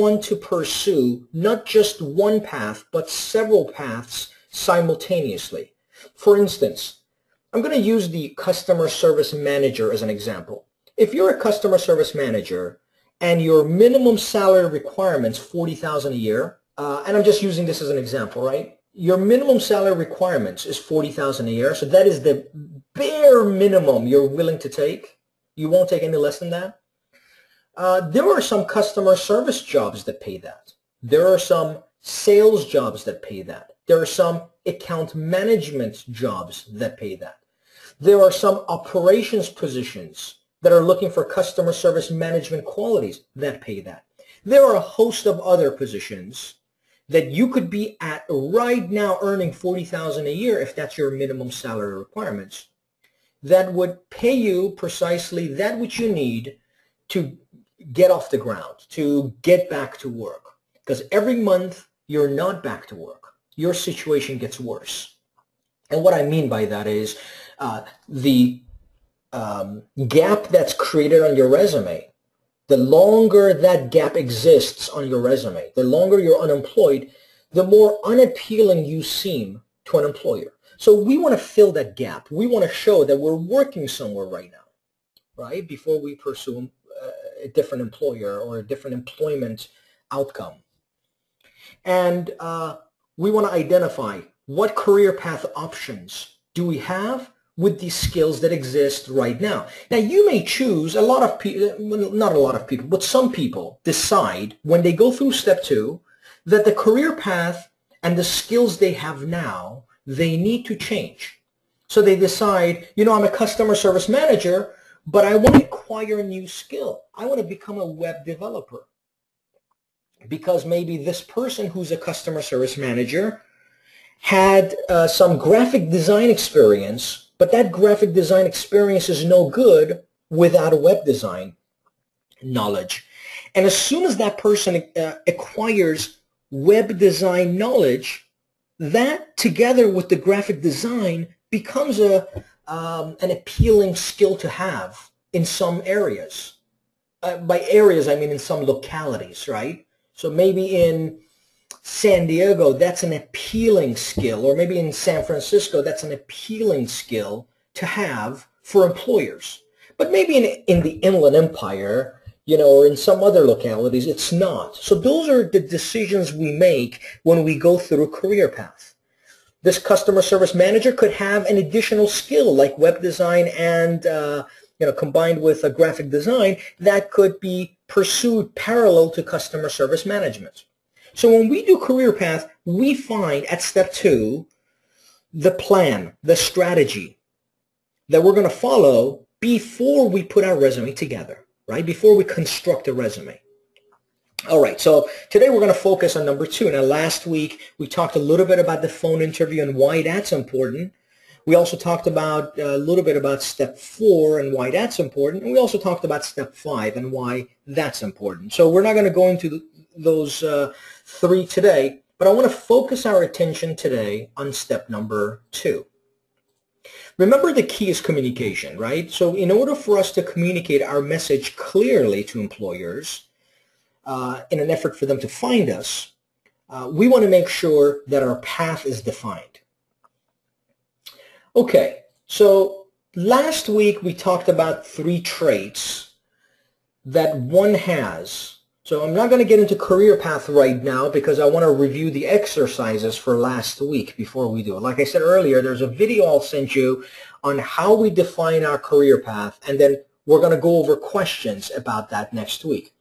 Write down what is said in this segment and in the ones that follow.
want to pursue not just one path, but several paths simultaneously. For instance, I'm going to use the customer service manager as an example. If you're a customer service manager and your minimum salary requirements $40,000 a year, and I'm just using this as an example, right? Your minimum salary requirements is $40,000 a year, so that is the bare minimum you're willing to take. You won't take any less than that. There are some customer service jobs that pay that. There are some sales jobs that pay that. There are some account management jobs that pay that. There are some operations positions that are looking for customer service management qualities that pay that. There are a host of other positions that you could be at right now earning $40,000 a year if that's your minimum salary requirements, that would pay you precisely that which you need to get off the ground, to get back to work. Because every month you're not back to work. Your situation gets worse. And what I mean by that is the gap that's created on your resume, the longer that gap exists on your resume, the longer you're unemployed, the more unappealing you seem to an employer. So we want to fill that gap. We want to show that we're working somewhere right now, right, before we pursue a different employer or a different employment outcome. And we want to identify what career path options do we have with these skills that exist right now. Now, you may choose, a lot of people, not a lot of people, but some people decide when they go through step 2 that the career path and the skills they have now, they need to change. So they decide, you know, I'm a customer service manager, but I want to acquire a new skill. I want to become a web developer. Because maybe this person who's a customer service manager had some graphic design experience, but that graphic design experience is no good without a web design knowledge. And as soon as that person acquires web design knowledge, that together with the graphic design becomes an appealing skill to have in some areas. By areas, I mean in some localities, right? So maybe in San Diego, that's an appealing skill, or maybe in San Francisco, that's an appealing skill to have for employers. But maybe in the Inland Empire, you know, or in some other localities, it's not. So those are the decisions we make when we go through a career path. This customer service manager could have an additional skill like web design and combined with a graphic design that could be pursued parallel to customer service management. So when we do career path, we find at step 2 the plan, the strategy that we're going to follow before we put our resume together, right? Before we construct a resume. All right, so today we're going to focus on number 2. Now, last week we talked a little bit about the phone interview and why that's important. We also talked about a little bit about step 4 and why that's important. And we also talked about step 5 and why that's important. So we're not going to go into those 3 today, but I want to focus our attention today on step number 2. Remember, the key is communication, right? So in order for us to communicate our message clearly to employers, in an effort for them to find us, we want to make sure that our path is defined. Okay, so last week we talked about 3 traits that one has. So I'm not going to get into career path right now because I want to review the exercises for last week before we do it. Like I said earlier, there's a video I'll send you on how we define our career path, and then we're going to go over questions about that next week.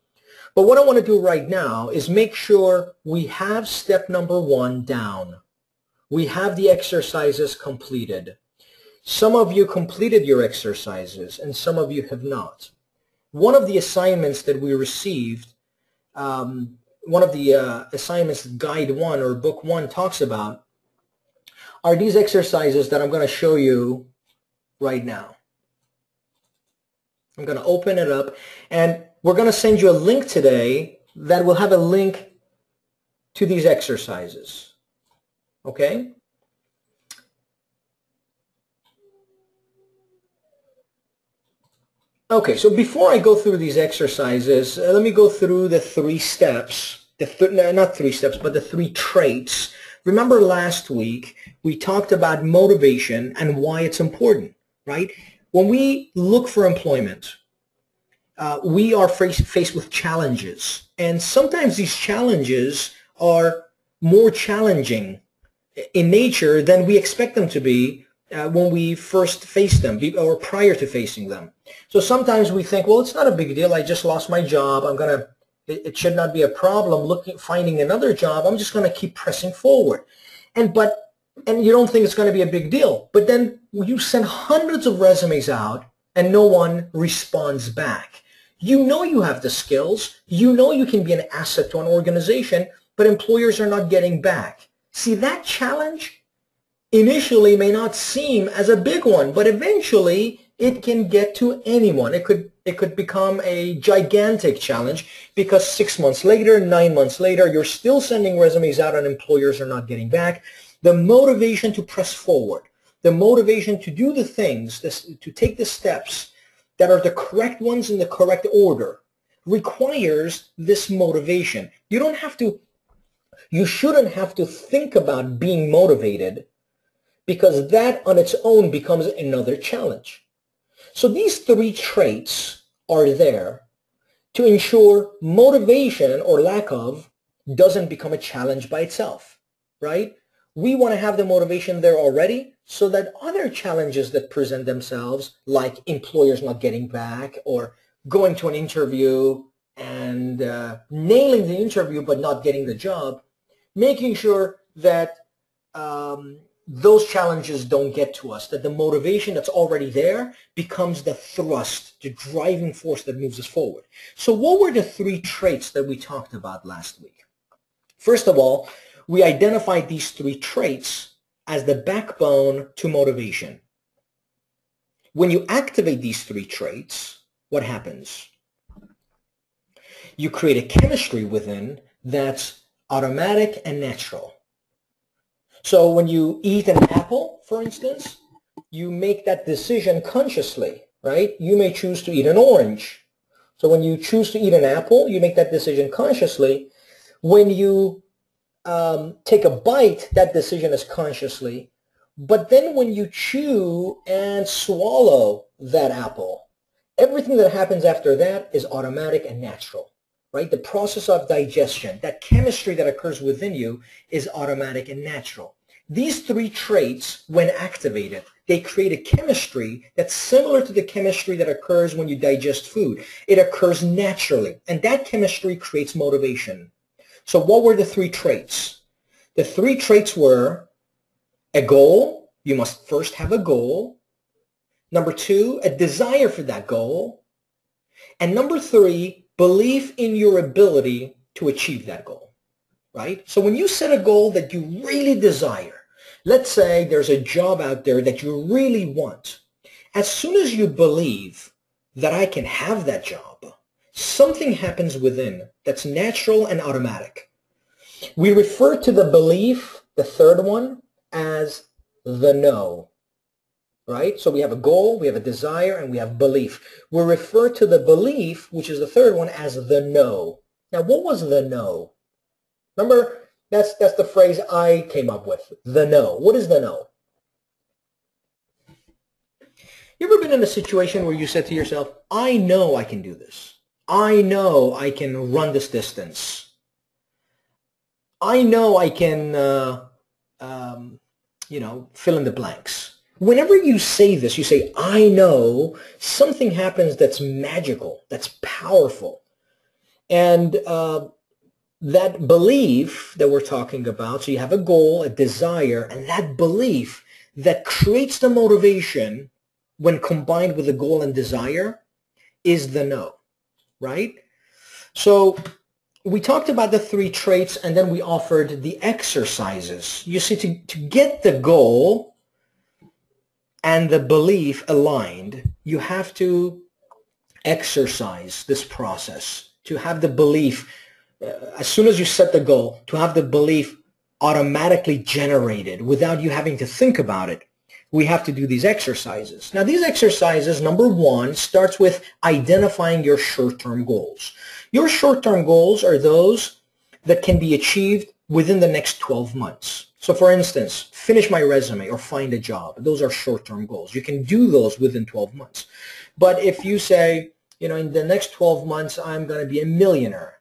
But what I want to do right now is make sure we have step number 1 down. We have the exercises completed. Some of you completed your exercises and some of you have not. One of the assignments that we received, one of the assignments Guide 1 or Book 1 talks about, are these exercises that I'm going to show you right now. I'm going to open it up, and we're going to send you a link today that will have a link to these exercises. Okay? Okay, so before I go through these exercises, let me go through the three steps, not three steps, but the three traits. Remember last week, we talked about motivation and why it's important, right? When we look for employment, we are faced with challenges. And sometimes these challenges are more challenging in nature than we expect them to be when we first face them or prior to facing them. So sometimes we think, well, it's not a big deal. I just lost my job. It should not be a problem finding another job. I'm just going to keep pressing forward. And you don't think it's going to be a big deal. But then you send hundreds of resumes out and no one responds back. You know you have the skills. You know you can be an asset to an organization, but employers are not getting back. See, that challenge initially may not seem as a big one, but eventually it can get to anyone. It could become a gigantic challenge because 6 months later, 9 months later, you're still sending resumes out and employers are not getting back. The motivation to press forward, the motivation to do the things, to take the steps that are the correct ones in the correct order requires this motivation. You shouldn't have to think about being motivated because that on its own becomes another challenge. So these three traits are there to ensure motivation or lack of doesn't become a challenge by itself, right? We want to have the motivation there already so that other challenges that present themselves, like employers not getting back or going to an interview and nailing the interview but not getting the job, making sure that those challenges don't get to us, that the motivation that's already there becomes the thrust, the driving force that moves us forward. So what were the three traits that we talked about last week? First of all, we identified these three traits as the backbone to motivation. When you activate these three traits, what happens? You create a chemistry within that's automatic and natural. So when you eat an apple, for instance, you make that decision consciously, right? You may choose to eat an orange. So when you choose to eat an apple, you make that decision consciously. When you take a bite, that decision is consciously. But then when you chew and swallow that apple, everything that happens after that is automatic and natural, right? The process of digestion, that chemistry that occurs within you is automatic and natural. These three traits, when activated, they create a chemistry that's similar to the chemistry that occurs when you digest food. It occurs naturally, and that chemistry creates motivation. So what were the three traits? The three traits were a goal. You must first have a goal. Number two, a desire for that goal. And number three, belief in your ability to achieve that goal, right? So when you set a goal that you really desire, let's say there's a job out there that you really want. As soon as you believe that I can have that job, something happens within that's natural and automatic. We refer to the belief, the third one, as the know, right? So we have a goal, we have a desire, and we have belief. We refer to the belief, which is the third one, as the know. Now, what was the know? Remember, that's the phrase I came up with, the know. What is the know? You ever been in a situation where you said to yourself, I know I can do this. I know I can run this distance. I know I can, fill in the blanks. Whenever you say this, you say, I know, something happens that's magical, that's powerful. And that belief that we're talking about, so you have a goal, a desire, and that belief that creates the motivation when combined with the goal and desire is the know, right? So we talked about the three traits, and then we offered the exercises. You see, to get the goal and the belief aligned, you have to exercise this process, to have the belief, as soon as you set the goal, to have the belief automatically generated without you having to think about it. we have to do these exercises. Now, these exercises, number one, starts with identifying your short-term goals. Your short-term goals are those that can be achieved within the next 12 months. So, for instance, finish my resume or find a job. Those are short-term goals. You can do those within 12 months. But if you say, in the next 12 months, I'm going to be a millionaire,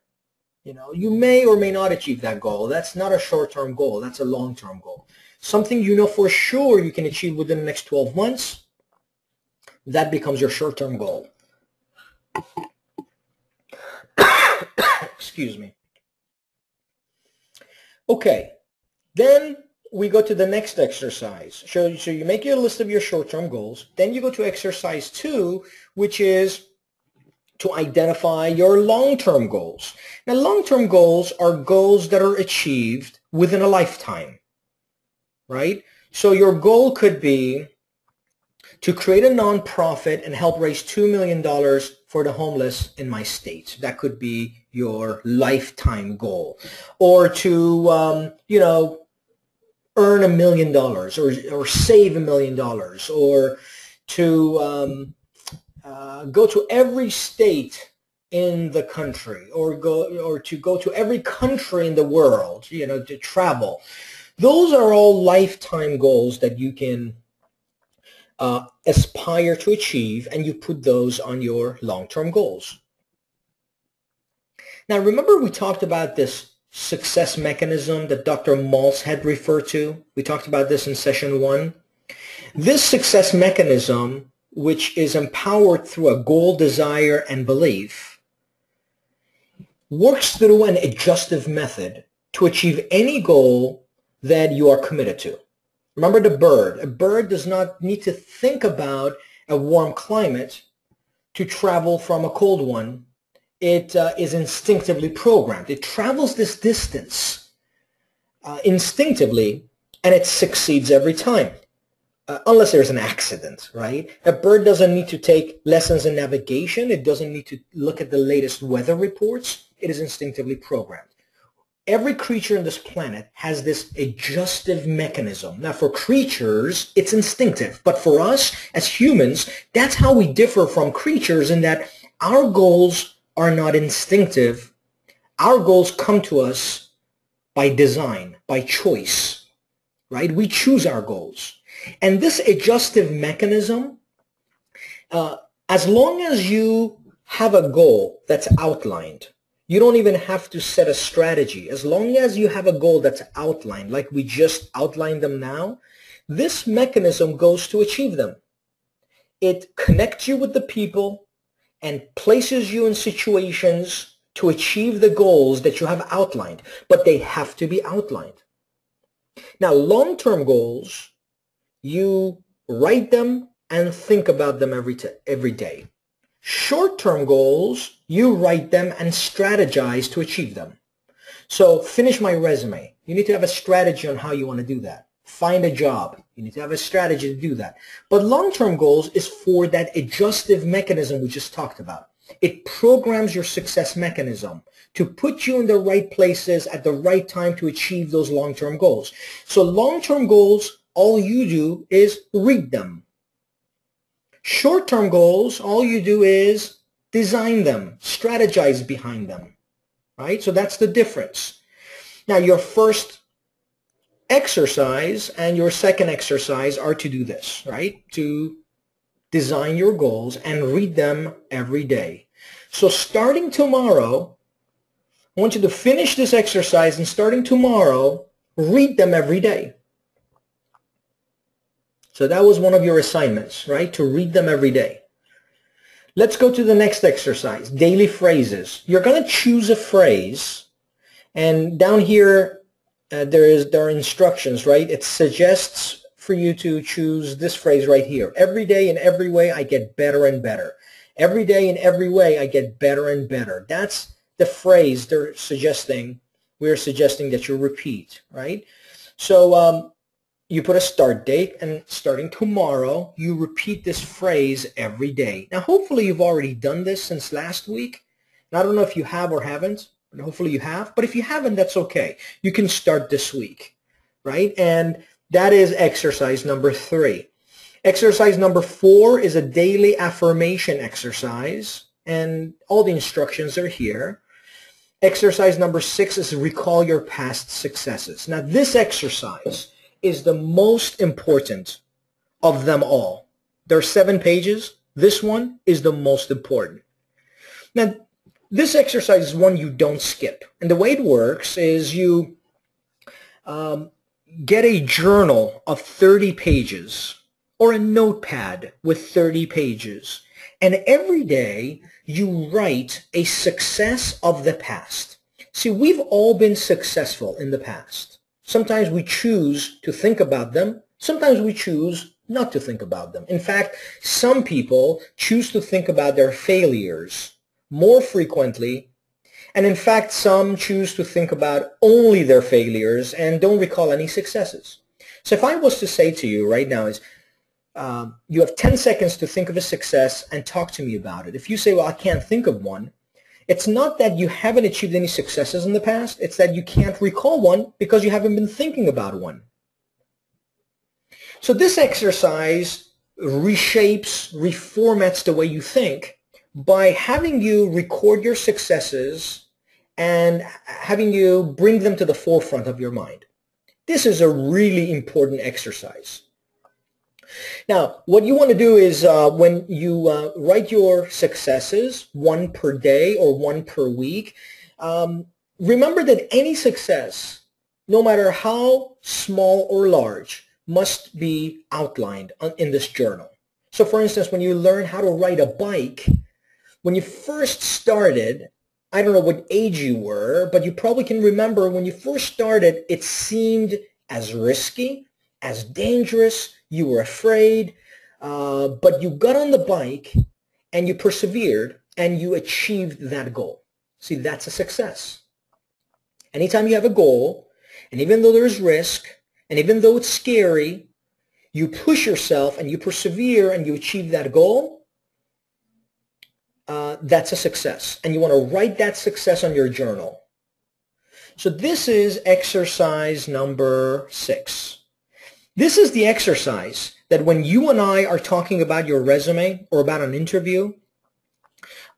you may or may not achieve that goal. That's not a short-term goal. That's a long-term goal. Something you know for sure you can achieve within the next 12 months, that becomes your short-term goal. Excuse me. Okay, then we go to the next exercise. So you make your list of your short-term goals. Then you go to exercise 2, which is to identify your long-term goals. Now, long-term goals are goals that are achieved within a lifetime, right? So your goal could be to create a nonprofit and help raise $2 million for the homeless in my state. That could be your lifetime goal. Or to, earn $1 million or save $1 million, or to go to every state in the country, or to go to every country in the world, to travel. Those are all lifetime goals that you can aspire to achieve, and you put those on your long-term goals. Now, remember we talked about this success mechanism that Dr. Maltz had referred to? We talked about this in session 1. This success mechanism, which is empowered through a goal, desire, and belief, works through an adjustive method to achieve any goal that you are committed to. Remember the bird. A bird does not need to think about a warm climate to travel from a cold one. It is instinctively programmed. It travels this distance instinctively, and it succeeds every time, unless there's an accident, right? A bird doesn't need to take lessons in navigation. It doesn't need to look at the latest weather reports. It is instinctively programmed. Every creature on this planet has this adjustive mechanism. Now, for creatures, it's instinctive. But for us, as humans, that's how we differ from creatures, in that our goals are not instinctive. Our goals come to us by design, by choice, right? We choose our goals. And this adjustive mechanism, as long as you have a goal that's outlined, you don't even have to set a strategy. As long as you have a goal that's outlined, like we just outlined them now, this mechanism goes to achieve them. It connects you with the people and places you in situations to achieve the goals that you have outlined, but they have to be outlined. Now, long-term goals, you write them and think about them every day. Short-term goals, you write them and strategize to achieve them. So finish my resume. You need to have a strategy on how you want to do that. Find a job. You need to have a strategy to do that. But long-term goals is for that adjustive mechanism we just talked about. It programs your success mechanism to put you in the right places at the right time to achieve those long-term goals. So long-term goals, all you do is read them. Short-term goals, all you do is design them, strategize behind them, right? So that's the difference. Now, your first exercise and your second exercise are to do this, right? To design your goals and read them every day. So starting tomorrow, I want you to finish this exercise, and starting tomorrow, read them every day. So that was one of your assignments, right? To read them every day. Let's go to the next exercise, daily phrases. You're going to choose a phrase, and down here there are instructions, right? It suggests for you to choose this phrase right here. Every day in every way I get better and better. Every day in every way I get better and better. That's the phrase we're suggesting that you repeat, right? So you put a start date, and starting tomorrow, you repeat this phrase every day. Now, hopefully you've already done this since last week. And I don't know if you have or haven't, but hopefully you have. But if you haven't, that's okay. You can start this week, right? And That is exercise number 3. Exercise number 4 is a daily affirmation exercise, and all the instructions are here. Exercise number 6 is recall your past successes. Now, this exercise is the most important of them all. There are 7 pages. This one is the most important. Now, this exercise is one you don't skip. And the way it works is you get a journal of 30 pages or a notepad with 30 pages. And every day you write a success of the past. See, we've all been successful in the past. Sometimes we choose to think about them. Sometimes we choose not to think about them. In fact, some people choose to think about their failures more frequently. And in fact, some choose to think about only their failures and don't recall any successes. So if I was to say to you right now is, you have 10 seconds to think of a success and talk to me about it. If you say, well, I can't think of one, it's not that you haven't achieved any successes in the past. It's that you can't recall one because you haven't been thinking about one. So this exercise reshapes, reformats the way you think by having you record your successes and having you bring them to the forefront of your mind. This is a really important exercise. Now, what you want to do is when you write your successes, 1 per day or 1 per week, remember that any success, no matter how small or large, must be outlined in this journal. So for instance, when you learn how to ride a bike, when you first started, I don't know what age you were, but you probably can remember when you first started, it seemed as risky, as dangerous, you were afraid, but you got on the bike and you persevered and you achieved that goal. See, that's a success. Anytime you have a goal, and even though there's risk, and even though it's scary, you push yourself and you persevere and you achieve that goal, that's a success. And you want to write that success on your journal. So this is exercise number 6. This is the exercise that when you and I are talking about your resume or about an interview,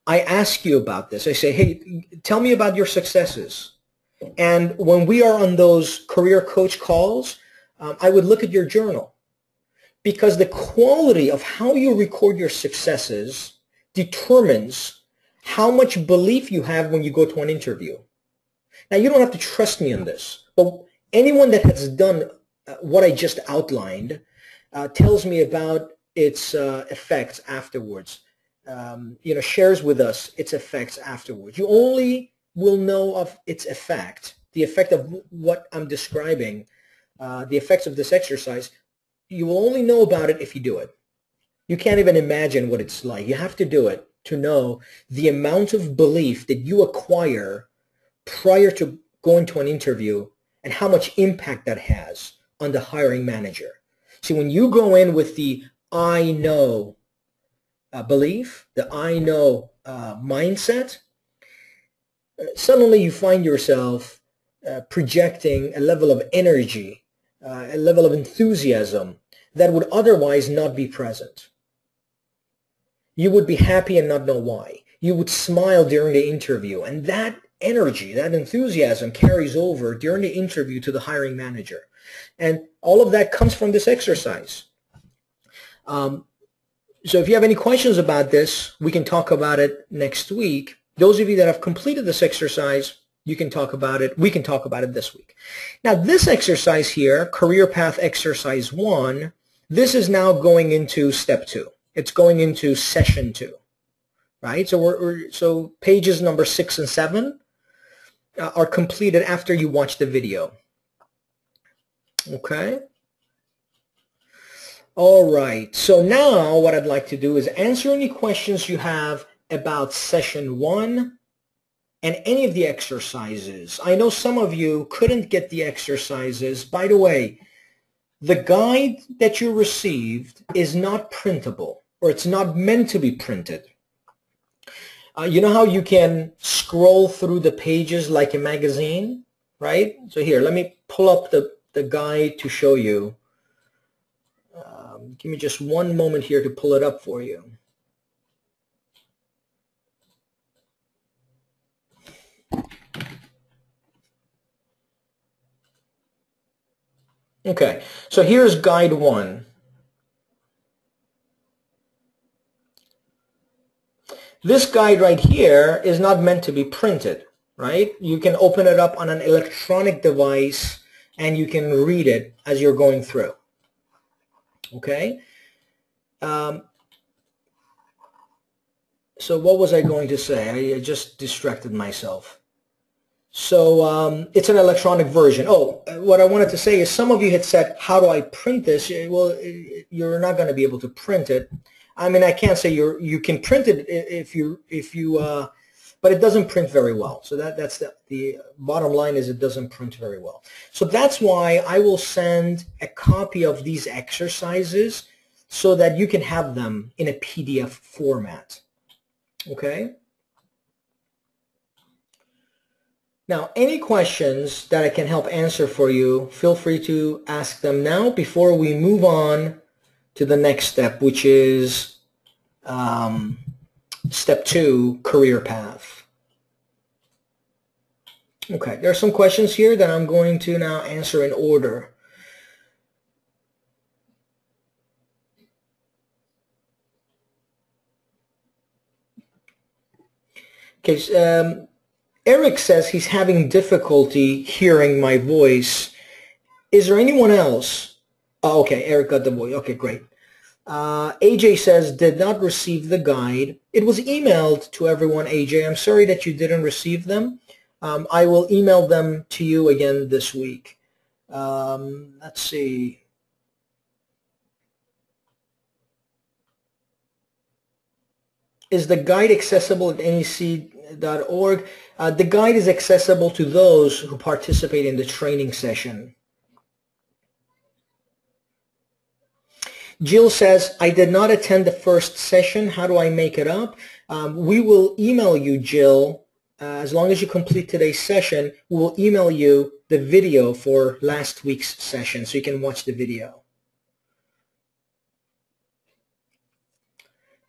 I ask you about this. I say, hey, tell me about your successes. And when we are on those career coach calls, I would look at your journal because the quality of how you record your successes determines how much belief you have when you go to an interview. Now, you don't have to trust me on this, but anyone that has done what I just outlined tells me about its effects afterwards, shares with us its effects afterwards. You only will know of its effect, the effect of what I'm describing, the effects of this exercise. You will only know about it if you do it. You can't even imagine what it's like. You have to do it to know the amount of belief that you acquire prior to going to an interview and how much impact that has on the hiring manager. See, when you go in with the I know belief, the I know mindset, suddenly you find yourself projecting a level of energy, a level of enthusiasm that would otherwise not be present. You would be happy and not know why. You would smile during the interview, and that energy, that enthusiasm carries over during the interview to the hiring manager. And all of that comes from this exercise. So if you have any questions about this, we can talk about it next week. Those of you that have completed this exercise, you can talk about it. We can talk about it this week. Now, this exercise here, Career Path Exercise 1, this is now going into step 2. It's going into session 2, right? So pages number 6 and 7 are completed after you watch the video. Okay. All right. So now what I'd like to do is answer any questions you have about session 1 and any of the exercises. I know some of you couldn't get the exercises. By the way, the guide that you received is not printable, or it's not meant to be printed. You know how you can scroll through the pages like a magazine, right? So here, let me pull up the guide to show you Give me just one moment here to pull it up for you. Okay, so here's guide 1. This guide right here is not meant to be printed, right? You can open it up on an electronic device and you can read it as you're going through. Okay? So what was I going to say? I just distracted myself. So it's an electronic version. Oh, what I wanted to say is some of you had said, how do I print this? Well, you're not going to be able to print it. I mean, I can't say you can print it but it doesn't print very well. So that's the bottom line is it doesn't print very well. So that's why I will send a copy of these exercises so that you can have them in a PDF format. Okay? Now, any questions that I can help answer for you, feel free to ask them now before we move on to the next step, which is step 2, career path. Okay, there are some questions here that I'm going to now answer in order. Okay, Eric says he's having difficulty hearing my voice. Is there anyone else? Oh, okay, Eric got the voice. Okay, great. AJ says, did not receive the guide. It was emailed to everyone, AJ. I'm sorry that you didn't receive them. I will email them to you again this week. Let's see. Is the guide accessible at nec.org? The guide is accessible to those who participate in the training session. Jill says, I did not attend the first session. How do I make it up? We will email you, Jill. As long as you complete today's session, we will email you the video for last week's session so you can watch the video.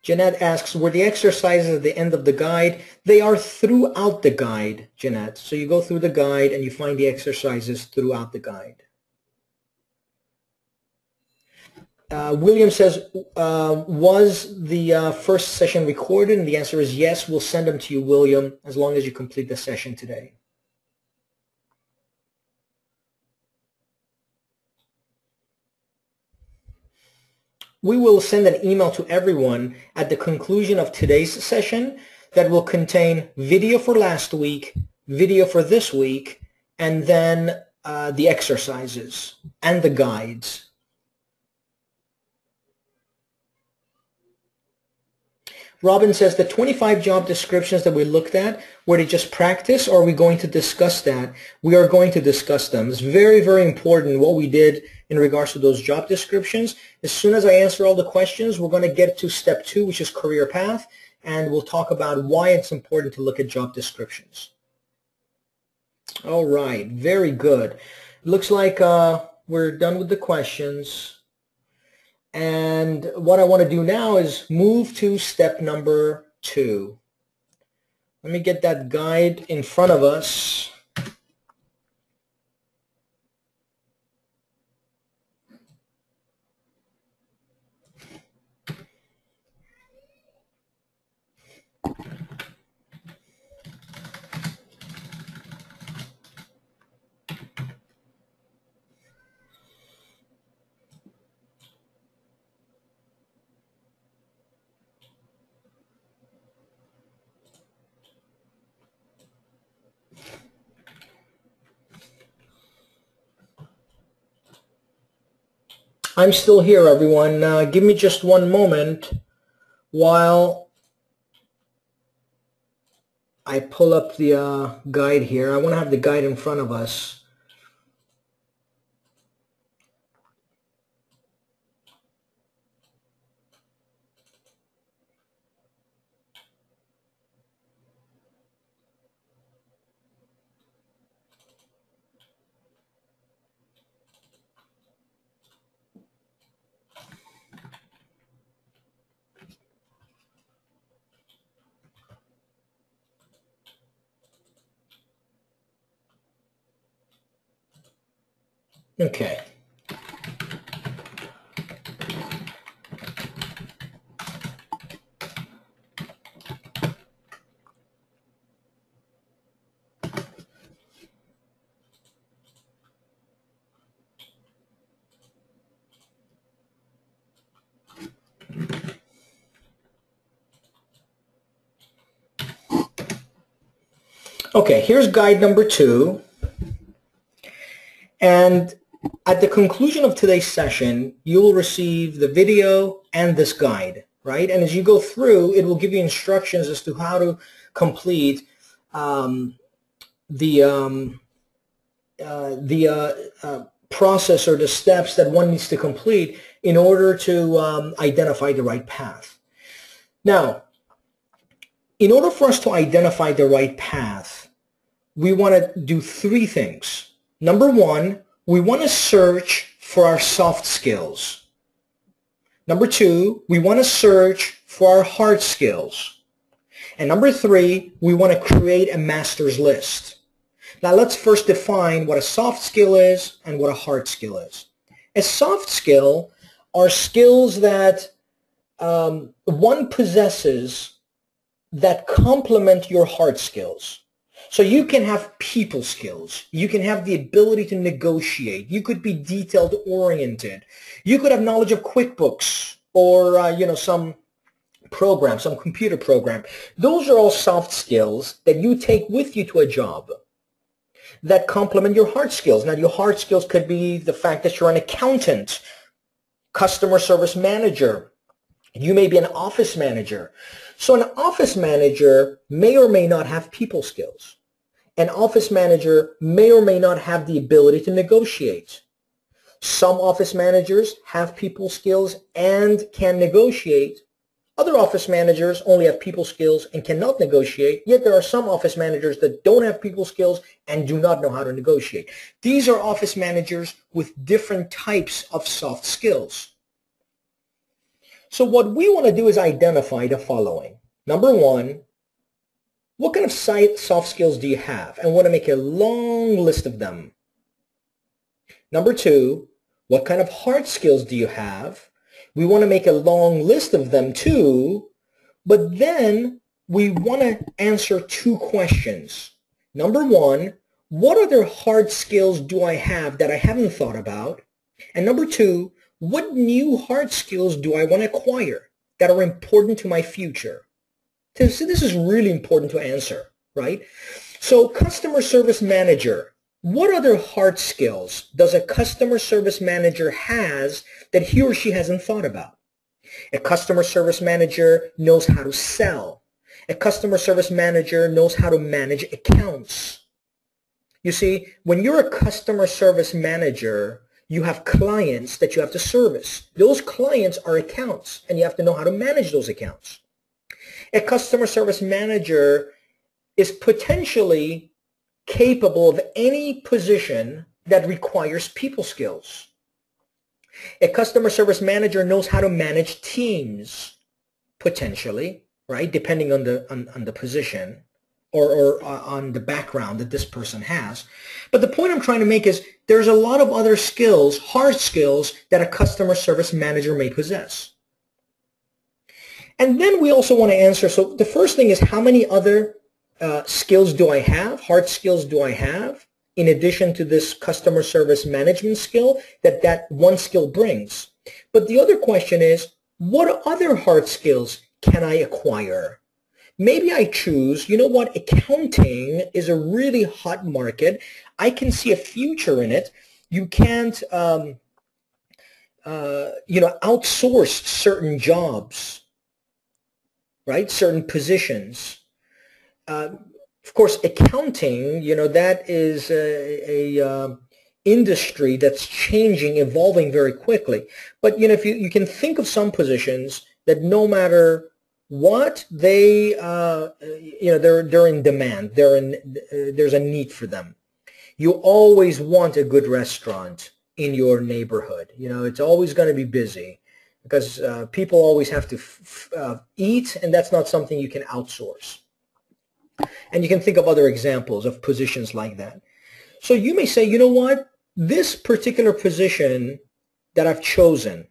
Jeanette asks, were the exercises at the end of the guide? They are throughout the guide, Jeanette. So you go through the guide and you find the exercises throughout the guide. William says, was the first session recorded? And the answer is yes. We'll send them to you, William, as long as you complete the session today. We will send an email to everyone at the conclusion of today's session that will contain video for last week, video for this week, and then the exercises and the guides. Robin says the 25 job descriptions that we looked at, were they just practice or are we going to discuss that? We are going to discuss them. It's very, very important what we did in regards to those job descriptions. As soon as I answer all the questions, we're going to get to step 2, which is career path, and we'll talk about why it's important to look at job descriptions. All right, very good. Looks like we're done with the questions. And what I want to do now is move to step number 2. Let me get that guide in front of us. I'm still here, everyone. Give me just one moment while I pull up the guide here. I want to have the guide in front of us. Okay. Okay, here's guide number 2. And at the conclusion of today's session, you will receive the video and this guide, right? And as you go through, it will give you instructions as to how to complete the process or the steps that one needs to complete in order to identify the right path. Now, in order for us to identify the right path, we want to do 3 things. Number 1, we want to search for our soft skills. Number 2, we want to search for our hard skills. And number 3, we want to create a master's list. Now let's first define what a soft skill is and what a hard skill is. A soft skill are skills that one possesses that complement your hard skills. So you can have people skills. You can have the ability to negotiate. You could be detailed oriented. You could have knowledge of QuickBooks or some program, some computer program. Those are all soft skills that you take with you to a job that complement your hard skills. Now, your hard skills could be the fact that you're an accountant, customer service manager. You may be an office manager. So an office manager may or may not have people skills. An office manager may or may not have the ability to negotiate. Some office managers have people skills and can negotiate. Other office managers only have people skills and cannot negotiate, yet there are some office managers that don't have people skills and do not know how to negotiate. These are office managers with different types of soft skills. So what we want to do is identify the following. Number 1, what kind of soft skills do you have? And we want to make a long list of them. Number 2, what kind of hard skills do you have? We want to make a long list of them too, but then we want to answer 2 questions. Number 1, what other hard skills do I have that I haven't thought about? And number 2, what new hard skills do I want to acquire that are important to my future? So this is really important to answer, right? So customer service manager, what other hard skills does a customer service manager has that he or she hasn't thought about? A customer service manager knows how to sell. A customer service manager knows how to manage accounts. You see, when you're a customer service manager, you have clients that you have to service. Those clients are accounts, and you have to know how to manage those accounts. A customer service manager is potentially capable of any position that requires people skills. A customer service manager knows how to manage teams, potentially, right? Depending on the position or on the background that this person has. But the point I'm trying to make is there's a lot of other skills, hard skills, that a customer service manager may possess. And then we also want to answer, so the first thing is how many other skills do I have, hard skills do I have, in addition to this customer service management skill that one skill brings. But the other question is, what other hard skills can I acquire? Maybe I choose, you know what, accounting is a really hot market. I can see a future in it. You can't, outsource certain jobs, right? Certain positions. Of course, accounting, that is a industry that's changing, evolving very quickly. But, if you can think of some positions that no matter what, they're in demand. There's a need for them. You always want a good restaurant in your neighborhood. It's always going to be busy because people always have to eat, and that's not something you can outsource. And you can think of other examples of positions like that. So you may say, you know what? this particular position that I've chosen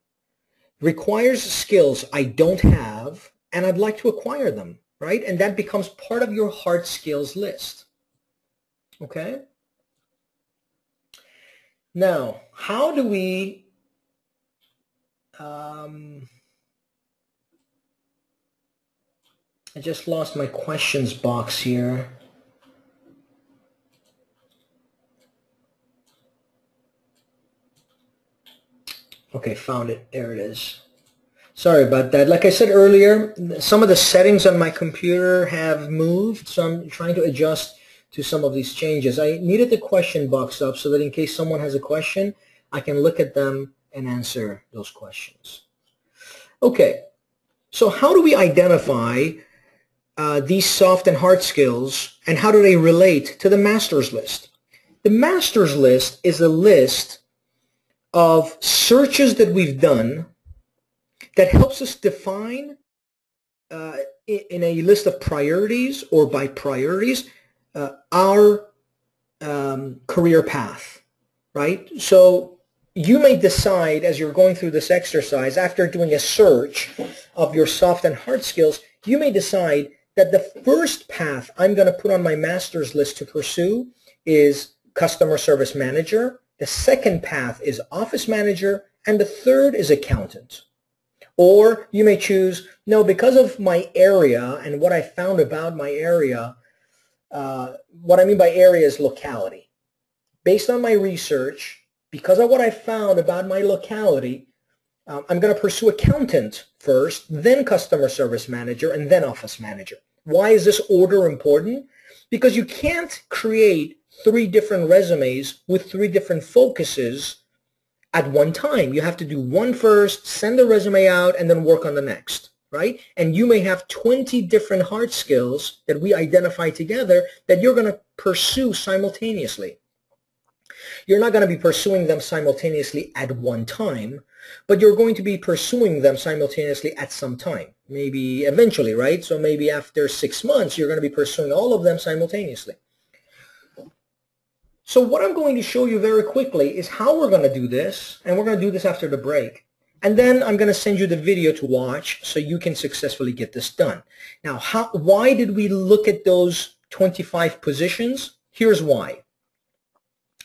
requires skills I don't have, and I'd like to acquire them, right? And that becomes part of your hard skills list. Okay? Now, how do we I just lost my questions box here. Okay, found it. There it is. Sorry about that. Like I said earlier, some of the settings on my computer have moved, so I'm trying to adjust to some of these changes. I needed the question box up so that in case someone has a question, I can look at them and answer those questions. Okay, so how do we identify these soft and hard skills, and how do they relate to the master's list? The master's list is a list of searches that we've done that helps us define in a list of priorities or by priorities our career path, right? So you may decide as you're going through this exercise, after doing a search of your soft and hard skills, you may decide that the first path I'm going to put on my master's list to pursue is customer service manager. The second path is office manager, and the third is accountant. Or you may choose, no, because of my area and what I found about my area, what I mean by area is locality. Based on my research, because of what I found about my locality, I'm going to pursue accountant first, then customer service manager, and then office manager. Why is this order important? Because you can't create 3 different resumes with 3 different focuses at one time. You have to do one first, send the resume out, and then work on the next, right? And you may have 20 different hard skills that we identify together that you're going to pursue simultaneously. You're not going to be pursuing them simultaneously at one time, but you're going to be pursuing them simultaneously at some time, maybe eventually, right? So maybe after 6 months, you're going to be pursuing all of them simultaneously. So what I'm going to show you very quickly is how we're going to do this, and we're going to do this after the break. And then I'm going to send you the video to watch so you can successfully get this done. Now, why did we look at those 25 positions? Here's why.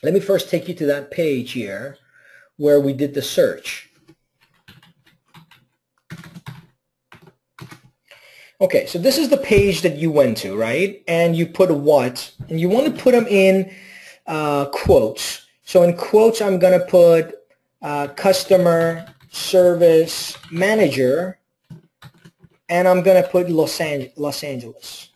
Let me first take you to that page here where we did the search. Okay, so this is the page that you went to, right? And you put what? And you want to put them in quotes. So in quotes, I'm going to put customer service manager, and I'm going to put Los Angeles.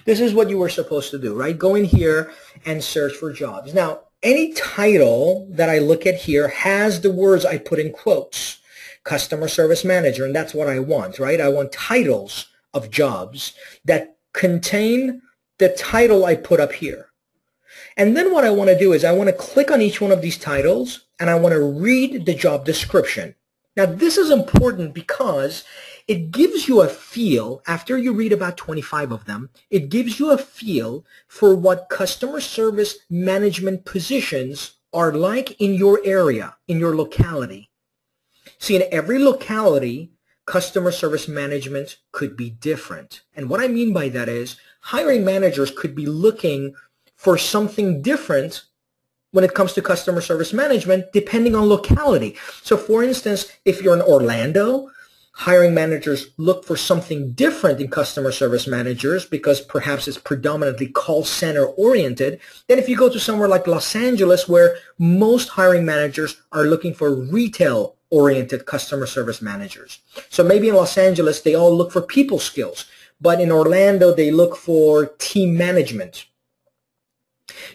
This is what you were supposed to do, right? Go in here and search for jobs. Now, any title that I look at here has the words I put in quotes. Customer service manager, and that's what I want, right? I want titles of jobs that contain the title I put up here. And then what I want to do is I want to click on each one of these titles, and I want to read the job description. Now, this is important because it gives you a feel, after you read about 25 of them, it gives you a feel for what customer service management positions are like in your area, in your locality. See, in every locality, customer service management could be different. And what I mean by that is hiring managers could be looking for something different when it comes to customer service management depending on locality. So for instance, if you're in Orlando, hiring managers look for something different in customer service managers because perhaps it's predominantly call center oriented than if you go to somewhere like Los Angeles, where most hiring managers are looking for retail oriented customer service managers. So maybe in Los Angeles, they all look for people skills, but in Orlando, they look for team management.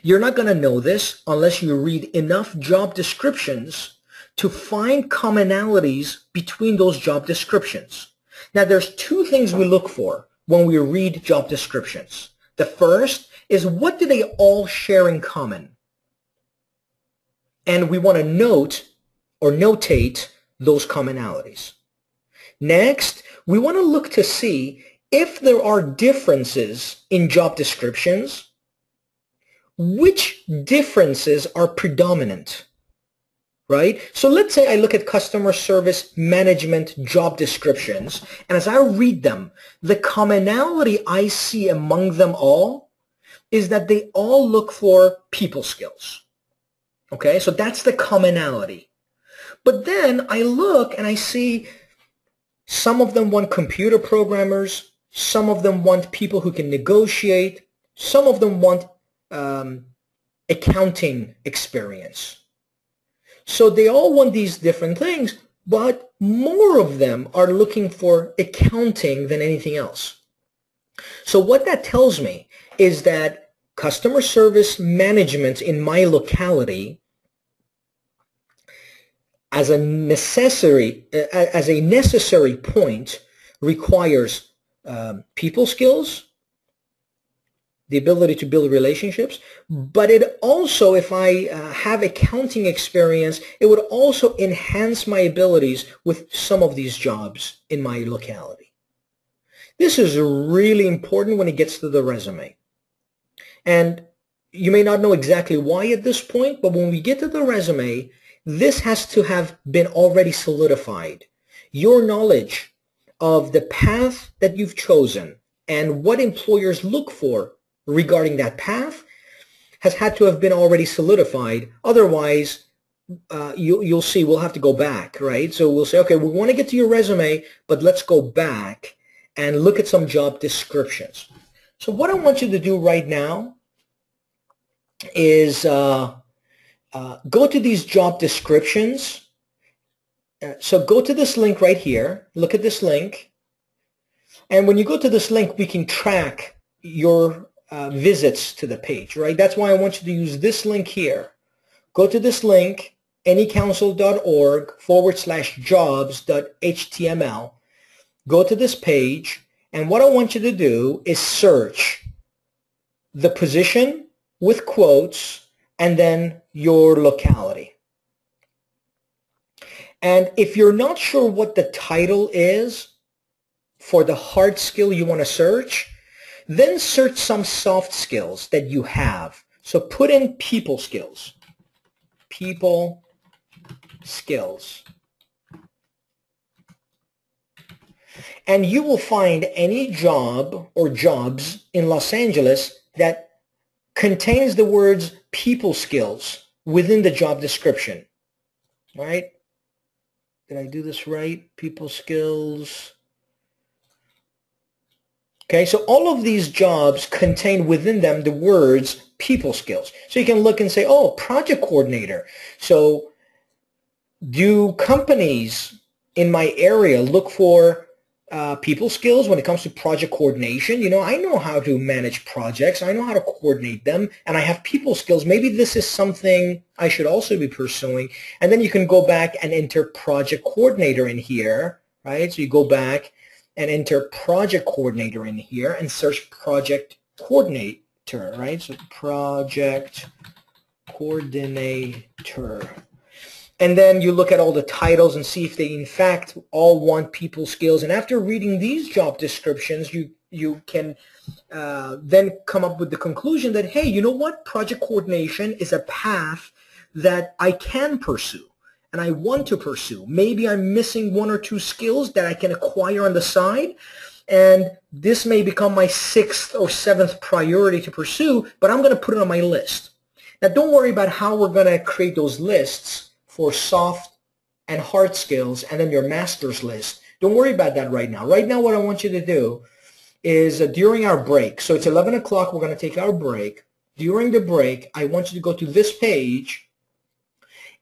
You're not going to know this unless you read enough job descriptions to find commonalities between those job descriptions. Now, there's 2 things we look for when we read job descriptions. The first is, what do they all share in common? And we want to note or notate those commonalities. Next, we want to look to see if there are differences in job descriptions which differences are predominant, right? So let's say I look at customer service management job descriptions, and as I read them, the commonality I see among them all is that they all look for people skills. Okay, so that's the commonality. But then I look and I see some of them want computer programmers, some of them want people who can negotiate, some of them want accounting experience. So they all want these different things, but more of them are looking for accounting than anything else. So what that tells me is that customer service management in my locality as a necessary point requires people skills, the ability to build relationships, but it also, if I have accounting experience, it would also enhance my abilities with some of these jobs in my locality. This is really important when it gets to the resume. And you may not know exactly why at this point, but when we get to the resume, this has to have been already solidified. Your knowledge of the path that you've chosen and what employers look for regarding that path has had to have been already solidified. Otherwise, you'll see we'll have to go back, right? So we'll say, okay, we want to get to your resume, but let's go back and look at some job descriptions. So what I want you to do right now is go to these job descriptions. So go to this link right here. Look at this link. And when you go to this link, we can track your visits to the page, right? That's why I want you to use this link here. Go to this link, anycouncil.org/jobs.html. Go to this page, and what I want you to do is search the position with quotes and then your locality. And if you're not sure what the title is for the hard skill you want to search, then search some soft skills that you have. So put in people skills. People skills. And you will find any job or jobs in Los Angeles that contains the words people skills within the job description. All right? Did I do this right? People skills. Okay, so all of these jobs contain within them the words people skills. So you can look and say, oh, project coordinator. So do companies in my area look for people skills when it comes to project coordination? You know, I know how to manage projects. I know how to coordinate them, and I have people skills. Maybe this is something I should also be pursuing. And then you can go back and enter project coordinator in here, right? So you go back and enter project coordinator in here and search project coordinator, right? So project coordinator. And then you look at all the titles and see if they in fact all want people skills. And after reading these job descriptions, you can then come up with the conclusion that, hey, you know what? Project coordination is a path that I can pursue and I want to pursue. Maybe I'm missing one or two skills that I can acquire on the side, and this may become my 6th or 7th priority to pursue, but I'm going to put it on my list. Now, don't worry about how we're going to create those lists for soft and hard skills and then your master's list. Don't worry about that right now. Right now, what I want you to do is during our break, so it's 11 o'clock, we're going to take our break. During the break, I want you to go to this page,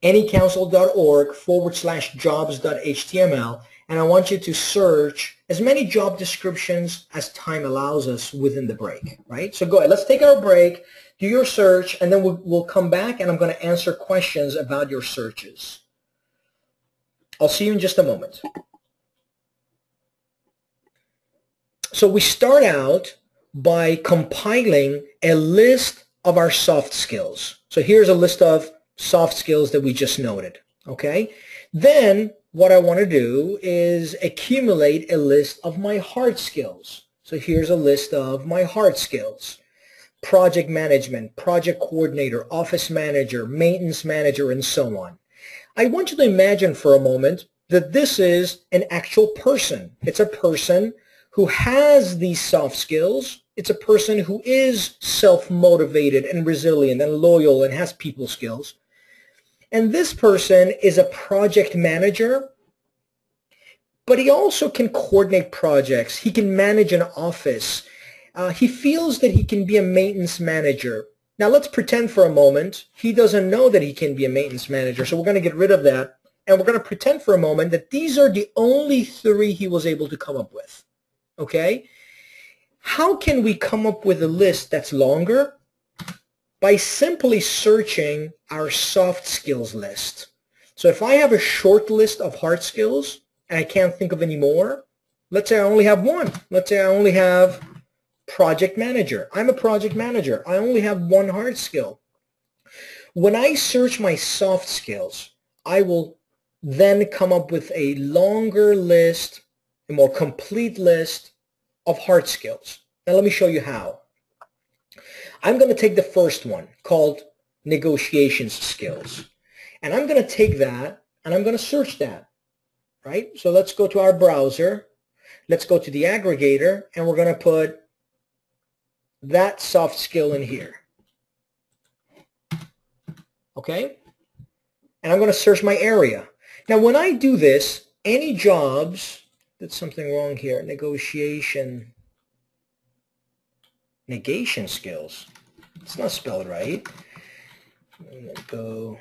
anycouncil.org/jobs.html, and I want you to search as many job descriptions as time allows us within the break, right? So go ahead, let's take our break, do your search, and then we'll come back and I'm going to answer questions about your searches. I'll see you in just a moment. So we start out by compiling a list of our soft skills. So here's a list of soft skills that we just noted, okay? Then what I want to do is accumulate a list of my hard skills. So here's a list of my hard skills. project management, project coordinator, office manager, maintenance manager, and so on. I want you to imagine for a moment that this is an actual person. It's a person who has these soft skills. It's a person who is self-motivated and resilient and loyal and has people skills. And this person is a project manager, but he also can coordinate projects. He can manage an office. He feels that he can be a maintenance manager. Now let's pretend for a moment he doesn't know that he can be a maintenance manager, so we're going to get rid of that, and we're going to pretend for a moment that these are the only three he was able to come up with. Okay? How can we come up with a list that's longer? By simply searching our soft skills list. So if I have a short list of hard skills and I can't think of any more, let's say I only have one. Let's say I only have project manager. I'm a project manager. I only have one hard skill. When I search my soft skills, I will then come up with a longer list, a more complete list of hard skills. Now let me show you how. I'm going to take the first one called negotiations skills. And I'm going to take that and I'm going to search that, right? So let's go to our browser. Let's go to the aggregator and we're going to put that soft skill in here. Okay? And I'm going to search my area. Now when I do this, any jobs, did something wrong here, negation skills. It's not spelled right. Go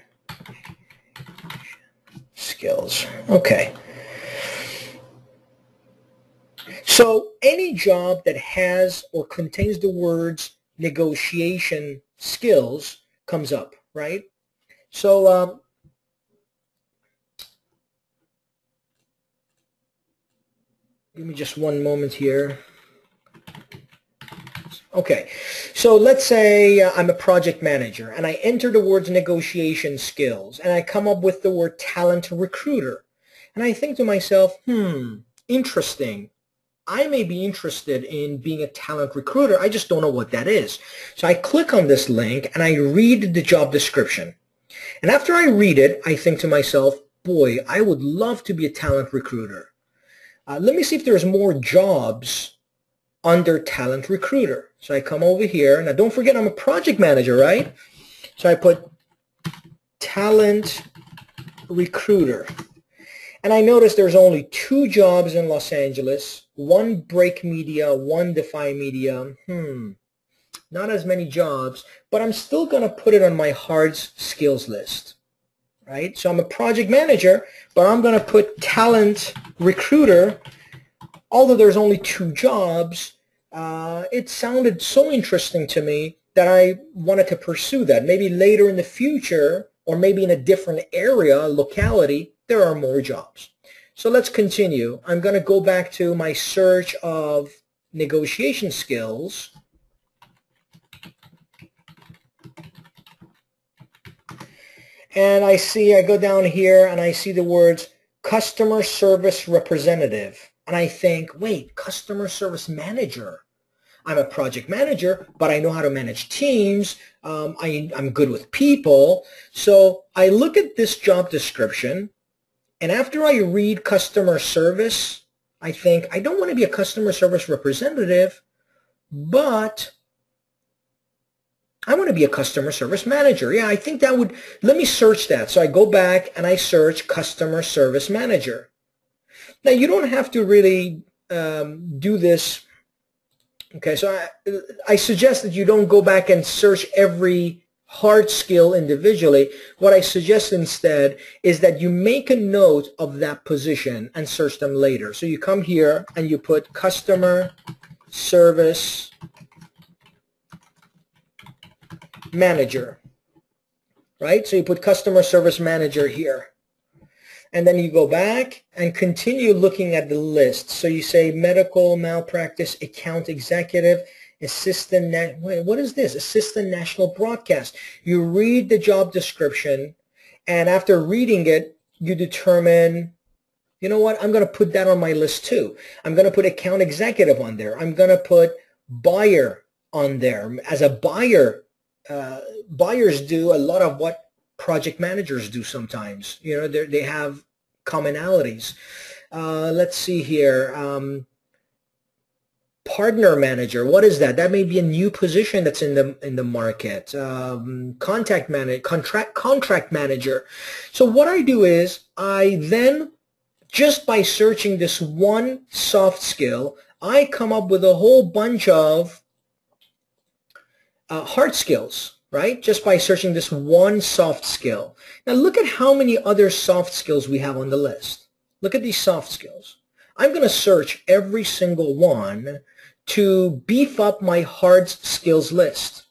skills. Okay. So any job that has or contains the words negotiation skills comes up, right? So give me just one moment here. Okay, so let's say I'm a project manager and I enter the words negotiation skills and I come up with the word talent recruiter. And I think to myself, interesting. I may be interested in being a talent recruiter. I just don't know what that is. So I click on this link and I read the job description. And after I read it, I think to myself, boy, I would love to be a talent recruiter. Let me see if there's more jobs under talent recruiter. So I come over here. Now don't forget I'm a project manager, right? So I put talent recruiter. And I notice there's only 2 jobs in Los Angeles, 1 Break Media, 1 Defy Media. Not as many jobs, but I'm still going to put it on my hard skills list, right? So I'm a project manager, but I'm going to put talent recruiter. Although there's only 2 jobs, it sounded so interesting to me that I wanted to pursue that. Maybe later in the future, or maybe in a different area, locality, there are more jobs. So let's continue. I'm going to go back to my search of negotiation skills. And I go down here and I see the words customer service representative. And I think, wait, customer service manager. I'm a project manager, but I know how to manage teams. I'm good with people. So I look at this job description, and after I read customer service, I think, I don't want to be a customer service representative, but I want to be a customer service manager. Yeah, I think that would, let me search that. So I go back and I search customer service manager. Now, you don't have to really do this. Okay, so I suggest that you don't go back and search every hard skill individually. What I suggest instead is that you make a note of that position and search them later. So you come here and you put customer service manager, right? So you put customer service manager here. And then you go back and continue looking at the list. So you say medical malpractice account executive, assistant, what is this? Assistant national broadcast. You read the job description, and after reading it, you determine, you know what, I'm going to put that on my list too. I'm going to put account executive on there. I'm going to put buyer on there. As a buyer, buyers do a lot of what project managers do sometimes. You know, they have commonalities. Let's see here. Partner manager, what is that? That may be a new position that's in the market. Contract manager. So what I do is I then, just by searching this one soft skill, I come up with a whole bunch of hard skills, right? Just by searching this one soft skill. Now look at how many other soft skills we have on the list. Look at these soft skills. I'm going to search every single one to beef up my hard skills list.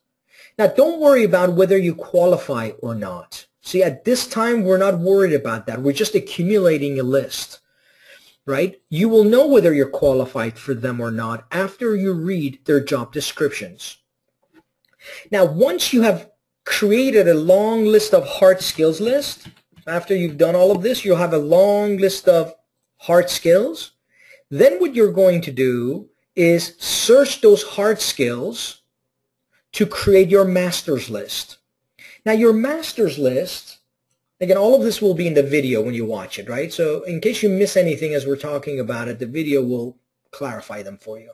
Now, don't worry about whether you qualify or not. See, at this time, we're not worried about that. We're just accumulating a list, right? You will know whether you're qualified for them or not after you read their job descriptions. Now, once you have created a long list of hard skills list, after you've done all of this, you'll have a long list of hard skills. Then what you're going to do is search those hard skills to create your master's list. Now your master's list, again, all of this will be in the video when you watch it, right? So in case you miss anything as we're talking about it, the video will clarify them for you.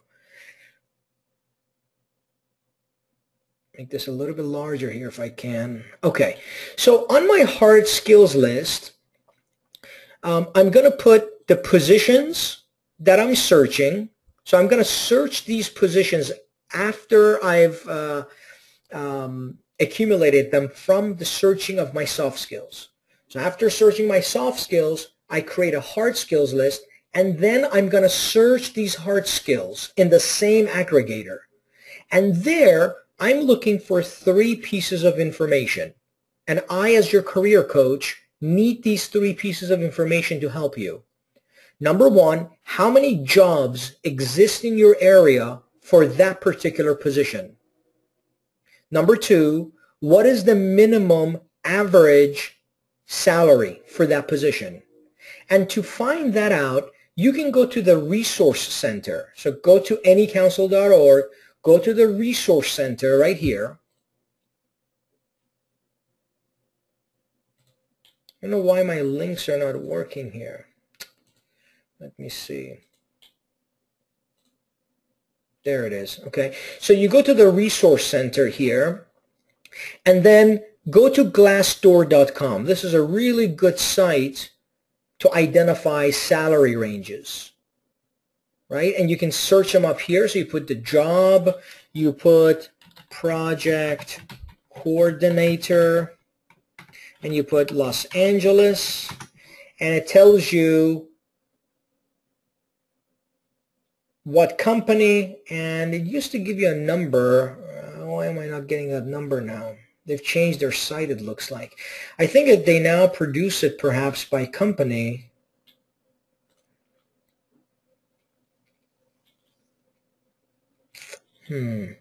Make this a little bit larger here if I can. Okay, so on my hard skills list, I'm going to put the positions that I'm searching. So I'm going to search these positions after I've accumulated them from the searching of my soft skills. So after searching my soft skills, I create a hard skills list, and then I'm going to search these hard skills in the same aggregator. And there, I'm looking for 3 pieces of information. And I, as your career coach, need these 3 pieces of information to help you. Number 1, how many jobs exist in your area for that particular position? Number 2, what is the minimum average salary for that position? And to find that out, you can go to the resource center. So go to anycouncil.org, go to the resource center right here. I don't know why my links are not working here. Let me see. There it is. Okay. So you go to the resource center here and then go to glassdoor.com. This is a really good site to identify salary ranges, right? And you can search them up here. So you put the job, you put project coordinator, and you put Los Angeles, and it tells you what company, and it used to give you a number. Why am I not getting that number now? They've changed their site, it looks like. I think that they now produce it perhaps by company. There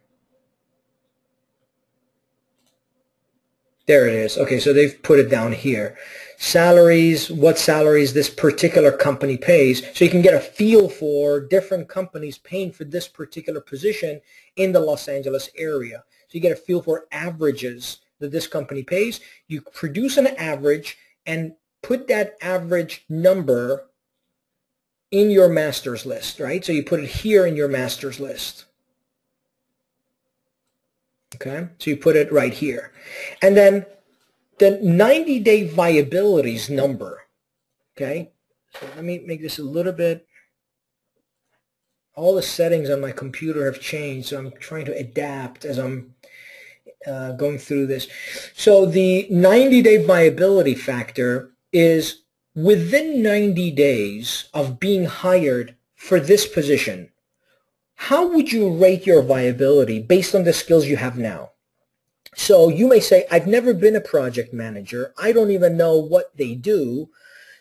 it is. Okay, so they've put it down here. Salaries, what salaries this particular company pays. So you can get a feel for different companies paying for this particular position in the Los Angeles area. So you get a feel for averages that this company pays. You produce an average and put that average number in your master's list, right? So you put it here in your master's list. Okay, so you put it right here. And then the 90-day viabilities number, okay? So let me make this a little bit, all the settings on my computer have changed, so I'm trying to adapt as I'm going through this. So the 90-day viability factor is within 90 days of being hired for this position. How would you rate your viability based on the skills you have now? So you may say, I've never been a project manager. I don't even know what they do.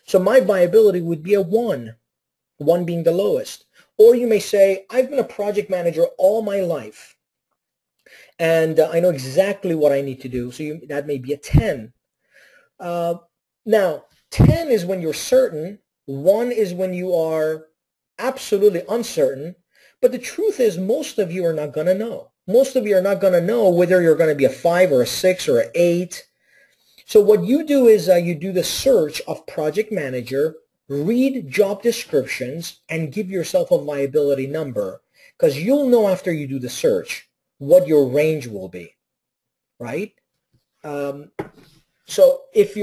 So my viability would be a 1, 1 being the lowest. Or you may say, I've been a project manager all my life, and I know exactly what I need to do. So that may be a 10. Now, 10 is when you're certain. 1 is when you are absolutely uncertain. But the truth is, most of you are not going to know. Most of you are not going to know whether you're going to be a 5 or a 6 or an 8. So what you do is you do the search of project manager, read job descriptions, and give yourself a viability number, because you'll know after you do the search what your range will be, right? So if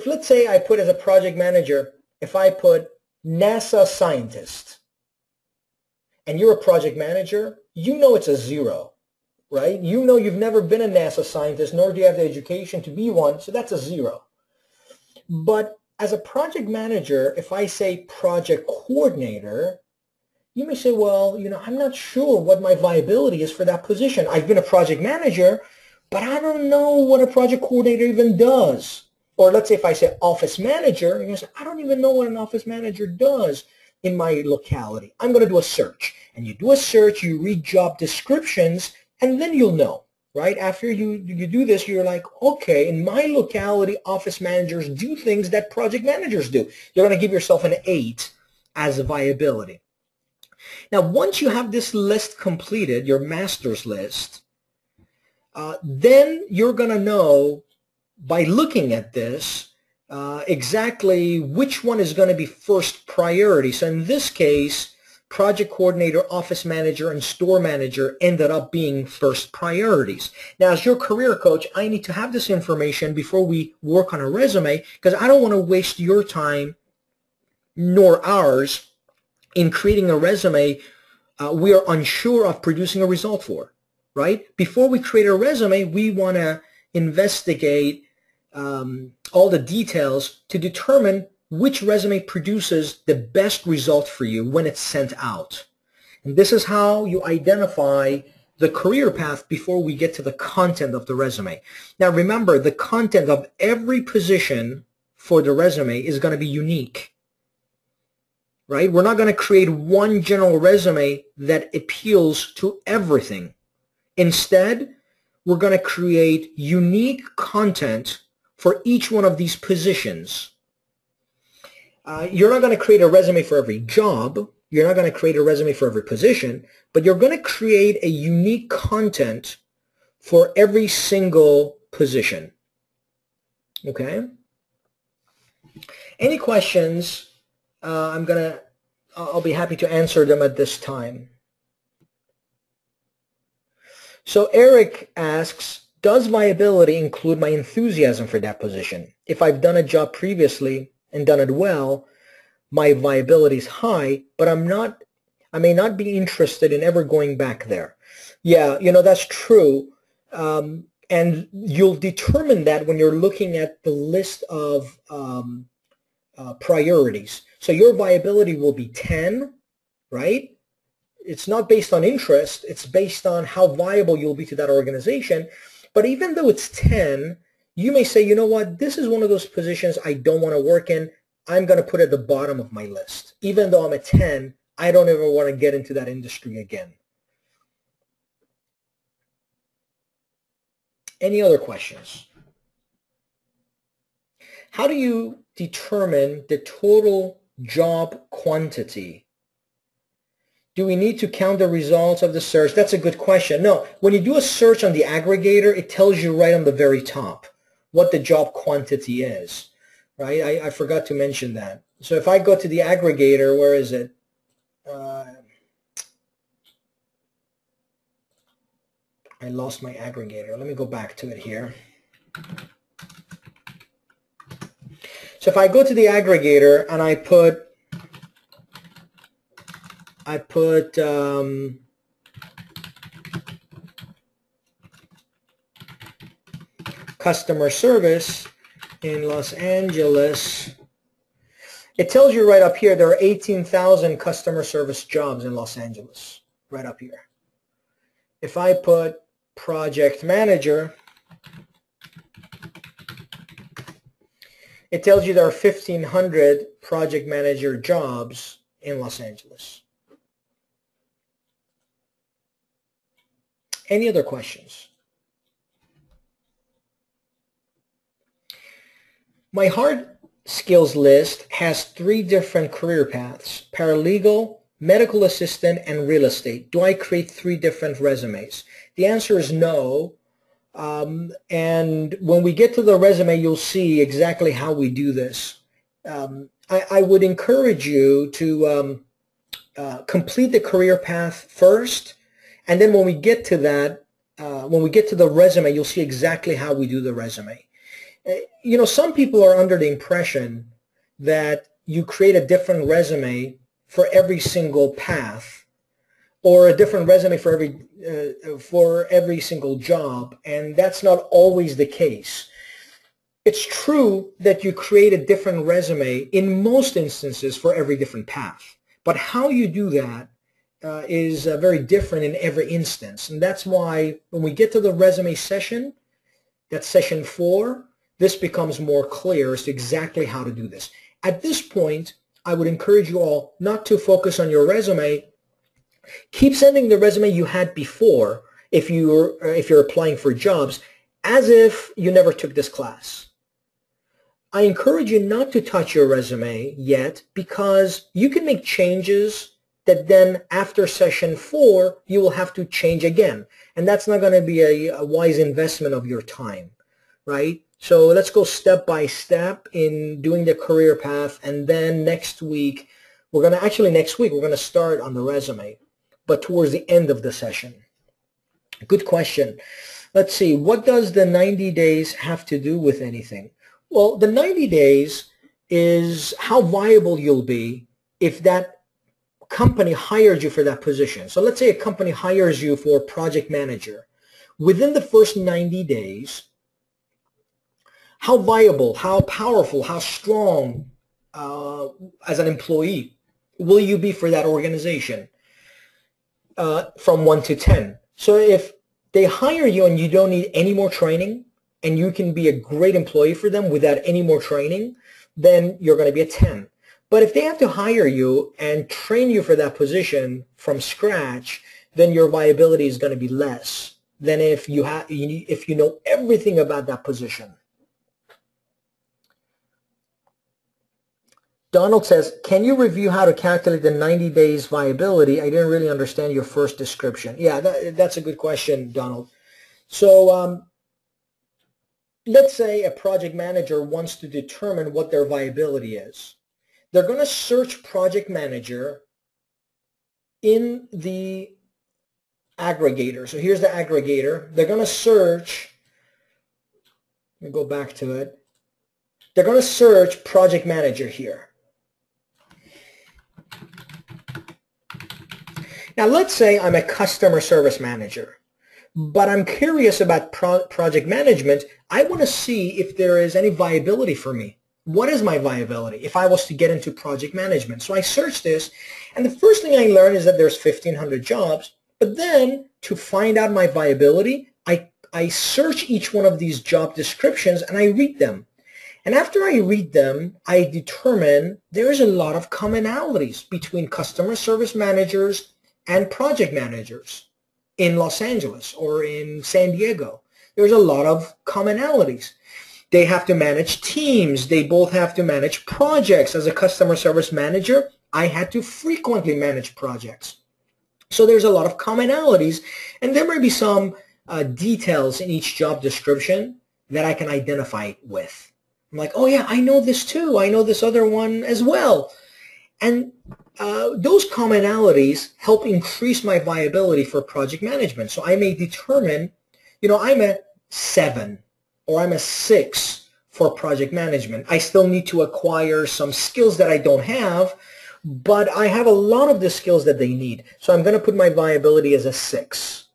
let's say I put as a project manager, if I put NASA scientist, and you're a project manager, you know it's a 0, right? You know you've never been a NASA scientist, nor do you have the education to be one, so that's a 0. But as a project manager, if I say project coordinator, you may say, well, I'm not sure what my viability is for that position. I've been a project manager, but I don't know what a project coordinator even does. Or let's say if I say office manager, you're going to say, I don't even know what an office manager does in my locality. I'm going to do a search. And you do a search, you read job descriptions, and then you'll know, right? After you do this, you're like, okay, in my locality, office managers do things that project managers do. You're going to give yourself an 8 as a viability. Now, once you have this list completed, your master's list, then you're going to know by looking at this exactly which one is going to be first priority. So in this case, project coordinator, office manager, and store manager ended up being first priorities. Now, as your career coach, I need to have this information before we work on a resume, because I don't want to waste your time nor ours in creating a resume we are unsure of producing a result for, right? Before we create a resume, we want to investigate all the details to determine which resume produces the best result for you when it's sent out. And this is how you identify the career path before we get to the content of the resume. Now remember, the content of every position for the resume is going to be unique, right? We're not going to create one general resume that appeals to everything. Instead, we're going to create unique content for each one of these positions. You're not going to create a resume for every job. You're not going to create a resume for every position, but you're going to create a unique content for every single position. Okay? Any questions? I'll be happy to answer them at this time. So Eric asks, does viability include my enthusiasm for that position? If I've done a job previously and done it well, my viability is high, but I may not be interested in ever going back there. Yeah, that's true. And you'll determine that when you're looking at the list of priorities. So your viability will be 10, right? It's not based on interest. It's based on how viable you'll be to that organization. But even though it's 10, you may say, you know what, this is one of those positions I don't want to work in. I'm going to put it at the bottom of my list. Even though I'm at 10, I don't ever want to get into that industry again. Any other questions? How do you determine the total job quantity? Do we need to count the results of the search? That's a good question. No, when you do a search on the aggregator, it tells you right on the very top what the job quantity is, right? I forgot to mention that. So if I go to the aggregator, where is it? I lost my aggregator. Let me go back to it here. So if I go to the aggregator and I put customer service in Los Angeles, it tells you right up here there are 18,000 customer service jobs in Los Angeles, right up here. If I put project manager, it tells you there are 1,500 project manager jobs in Los Angeles. Any other questions? My hard skills list has 3 different career paths: paralegal, medical assistant, and real estate. Do I create 3 different resumes? The answer is no. And when we get to the resume, you'll see exactly how we do this. I would encourage you to complete the career path first, and then when we get to that, when we get to the resume, you'll see exactly how we do the resume. You know, some people are under the impression that you create a different resume for every single path, or a different resume for every single job, and that's not always the case. It's true that you create a different resume in most instances for every different path, but how you do that is very different in every instance, and that's why when we get to the resume session, that's session 4, this becomes more clear as to exactly how to do this. At this point, I would encourage you all not to focus on your resume. Keep sending the resume you had before if you're applying for jobs, as if you never took this class. I encourage you not to touch your resume yet, because you can make changes that then after session 4 you will have to change again, and that's not going to be a wise investment of your time, right? So let's go step by step in doing the career path, and then next week we're going to start on the resume, but towards the end of the session. Good question. Let's see, what does the 90 days have to do with anything? Well, the 90 days is how viable you'll be if that company hired you for that position. So let's say a company hires you for project manager. Within the first 90 days, how viable, how powerful, how strong as an employee will you be for that organization? From 1 to 10. So if they hire you and you don't need any more training, and you can be a great employee for them without any more training, then you're going to be a 10. But if they have to hire you and train you for that position from scratch, then your viability is going to be less than if you know everything about that position. Donald says, can you review how to calculate the 90 days viability? I didn't really understand your first description. Yeah, that's a good question, Donald. So let's say a project manager wants to determine what their viability is. They're going to search project manager in the aggregator. So here's the aggregator. They're going to search, let me go back to it. They're going to search project manager here. Now let's say I'm a customer service manager, but I'm curious about project management. I want to see if there is any viability for me. What is my viability if I was to get into project management? So I search this, and the first thing I learn is that there's 1,500 jobs, but then to find out my viability, I search each one of these job descriptions and I read them. And after I read them, I determine there's a lot of commonalities between customer service managers and project managers in Los Angeles or in San Diego. There's a lot of commonalities. They have to manage teams. They both have to manage projects. As a customer service manager, I had to frequently manage projects. So there's a lot of commonalities, and there may be some details in each job description that I can identify with. I'm like, oh yeah, I know this too. I know this other one as well. And those commonalities help increase my viability for project management. So I may determine, you know, I'm a 7 or I'm a 6 for project management. I still need to acquire some skills that I don't have, but I have a lot of the skills that they need. So I'm going to put my viability as a 6,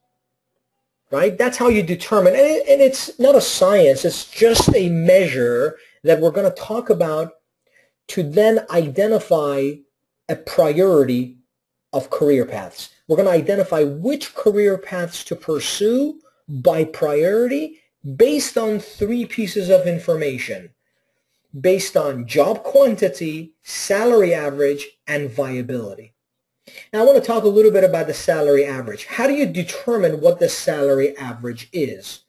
right? That's how you determine. And it's not a science. It's just a measure that we're going to talk about to then identify a priority of career paths. We're going to identify which career paths to pursue by priority based on 3 pieces of information, based on job quantity, salary average, and viability. Now I want to talk a little bit about the salary average. How do you determine what the salary average is?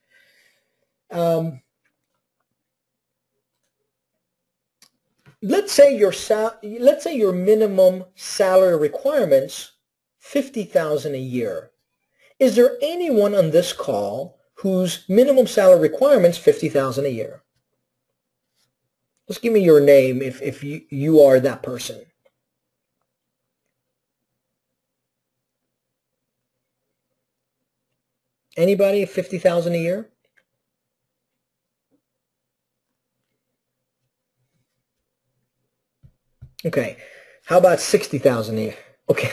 let's say your minimum salary requirements 50,000 a year. Is there anyone on this call whose minimum salary requirements 50,000 a year? Just give me your name if you are that person. Anybody 50,000 a year? Okay. How about 60,000 a year? Okay.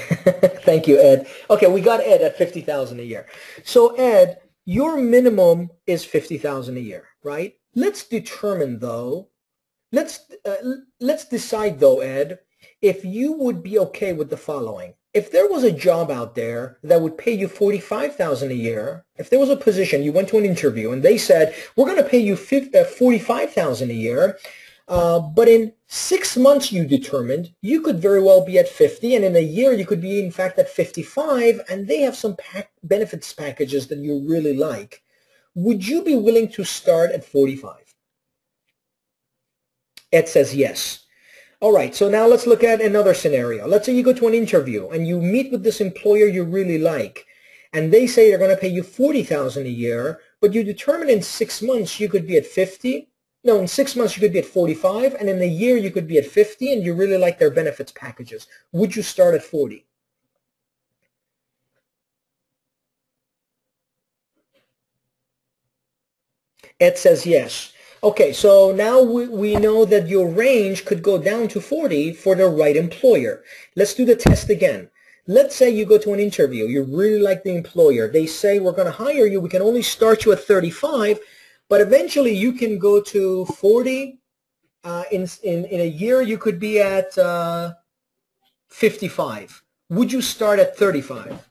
Thank you, Ed. Okay, we got Ed at 50,000 a year. So Ed, your minimum is 50,000 a year, right? Let's determine though, let's decide though, Ed, if you would be okay with the following. If there was a job out there that would pay you 45,000 a year, if there was a position, you went to an interview and they said, we're going to pay you 45,000 a year, but in 6 months you determined you could very well be at 50, and in a year you could be in fact at 55, and they have some benefits packages that you really like. Would you be willing to start at 45? Ed says yes. All right, so now let's look at another scenario. Let's say you go to an interview and you meet with this employer you really like, and they say they're going to pay you 40,000 a year, but you determine in 6 months you could be at 50. No, in 6 months you could be at 45, and in a year you could be at 50, and you really like their benefits packages. Would you start at 40? Ed says yes. Okay, so now we know that your range could go down to 40 for the right employer. Let's do the test again. Let's say you go to an interview. You really like the employer. They say, we're going to hire you. We can only start you at 35, but eventually you can go to 40. In a year, you could be at 55. Would you start at 35?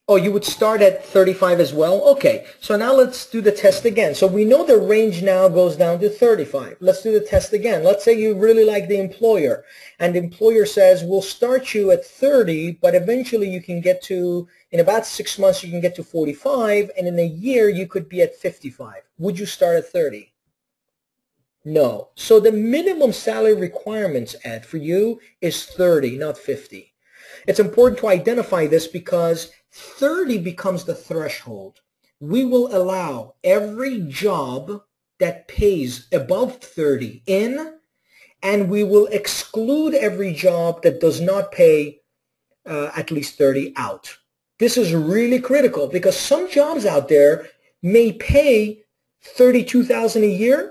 Oh, you would start at 35 as well? Okay, so now let's do the test again. So we know the range now goes down to 35. Let's do the test again. Let's say you really like the employer, and the employer says, we'll start you at 30, but eventually you can get to, in about 6 months, you can get to 45, and in a year, you could be at 55. Would you start at 30? No. So the minimum salary requirements, Ed, for you is 30, not 50. It's important to identify this because 30 becomes the threshold. We will allow every job that pays above 30 in, and we will exclude every job that does not pay at least 30 out. This is really critical because some jobs out there may pay 32,000 a year,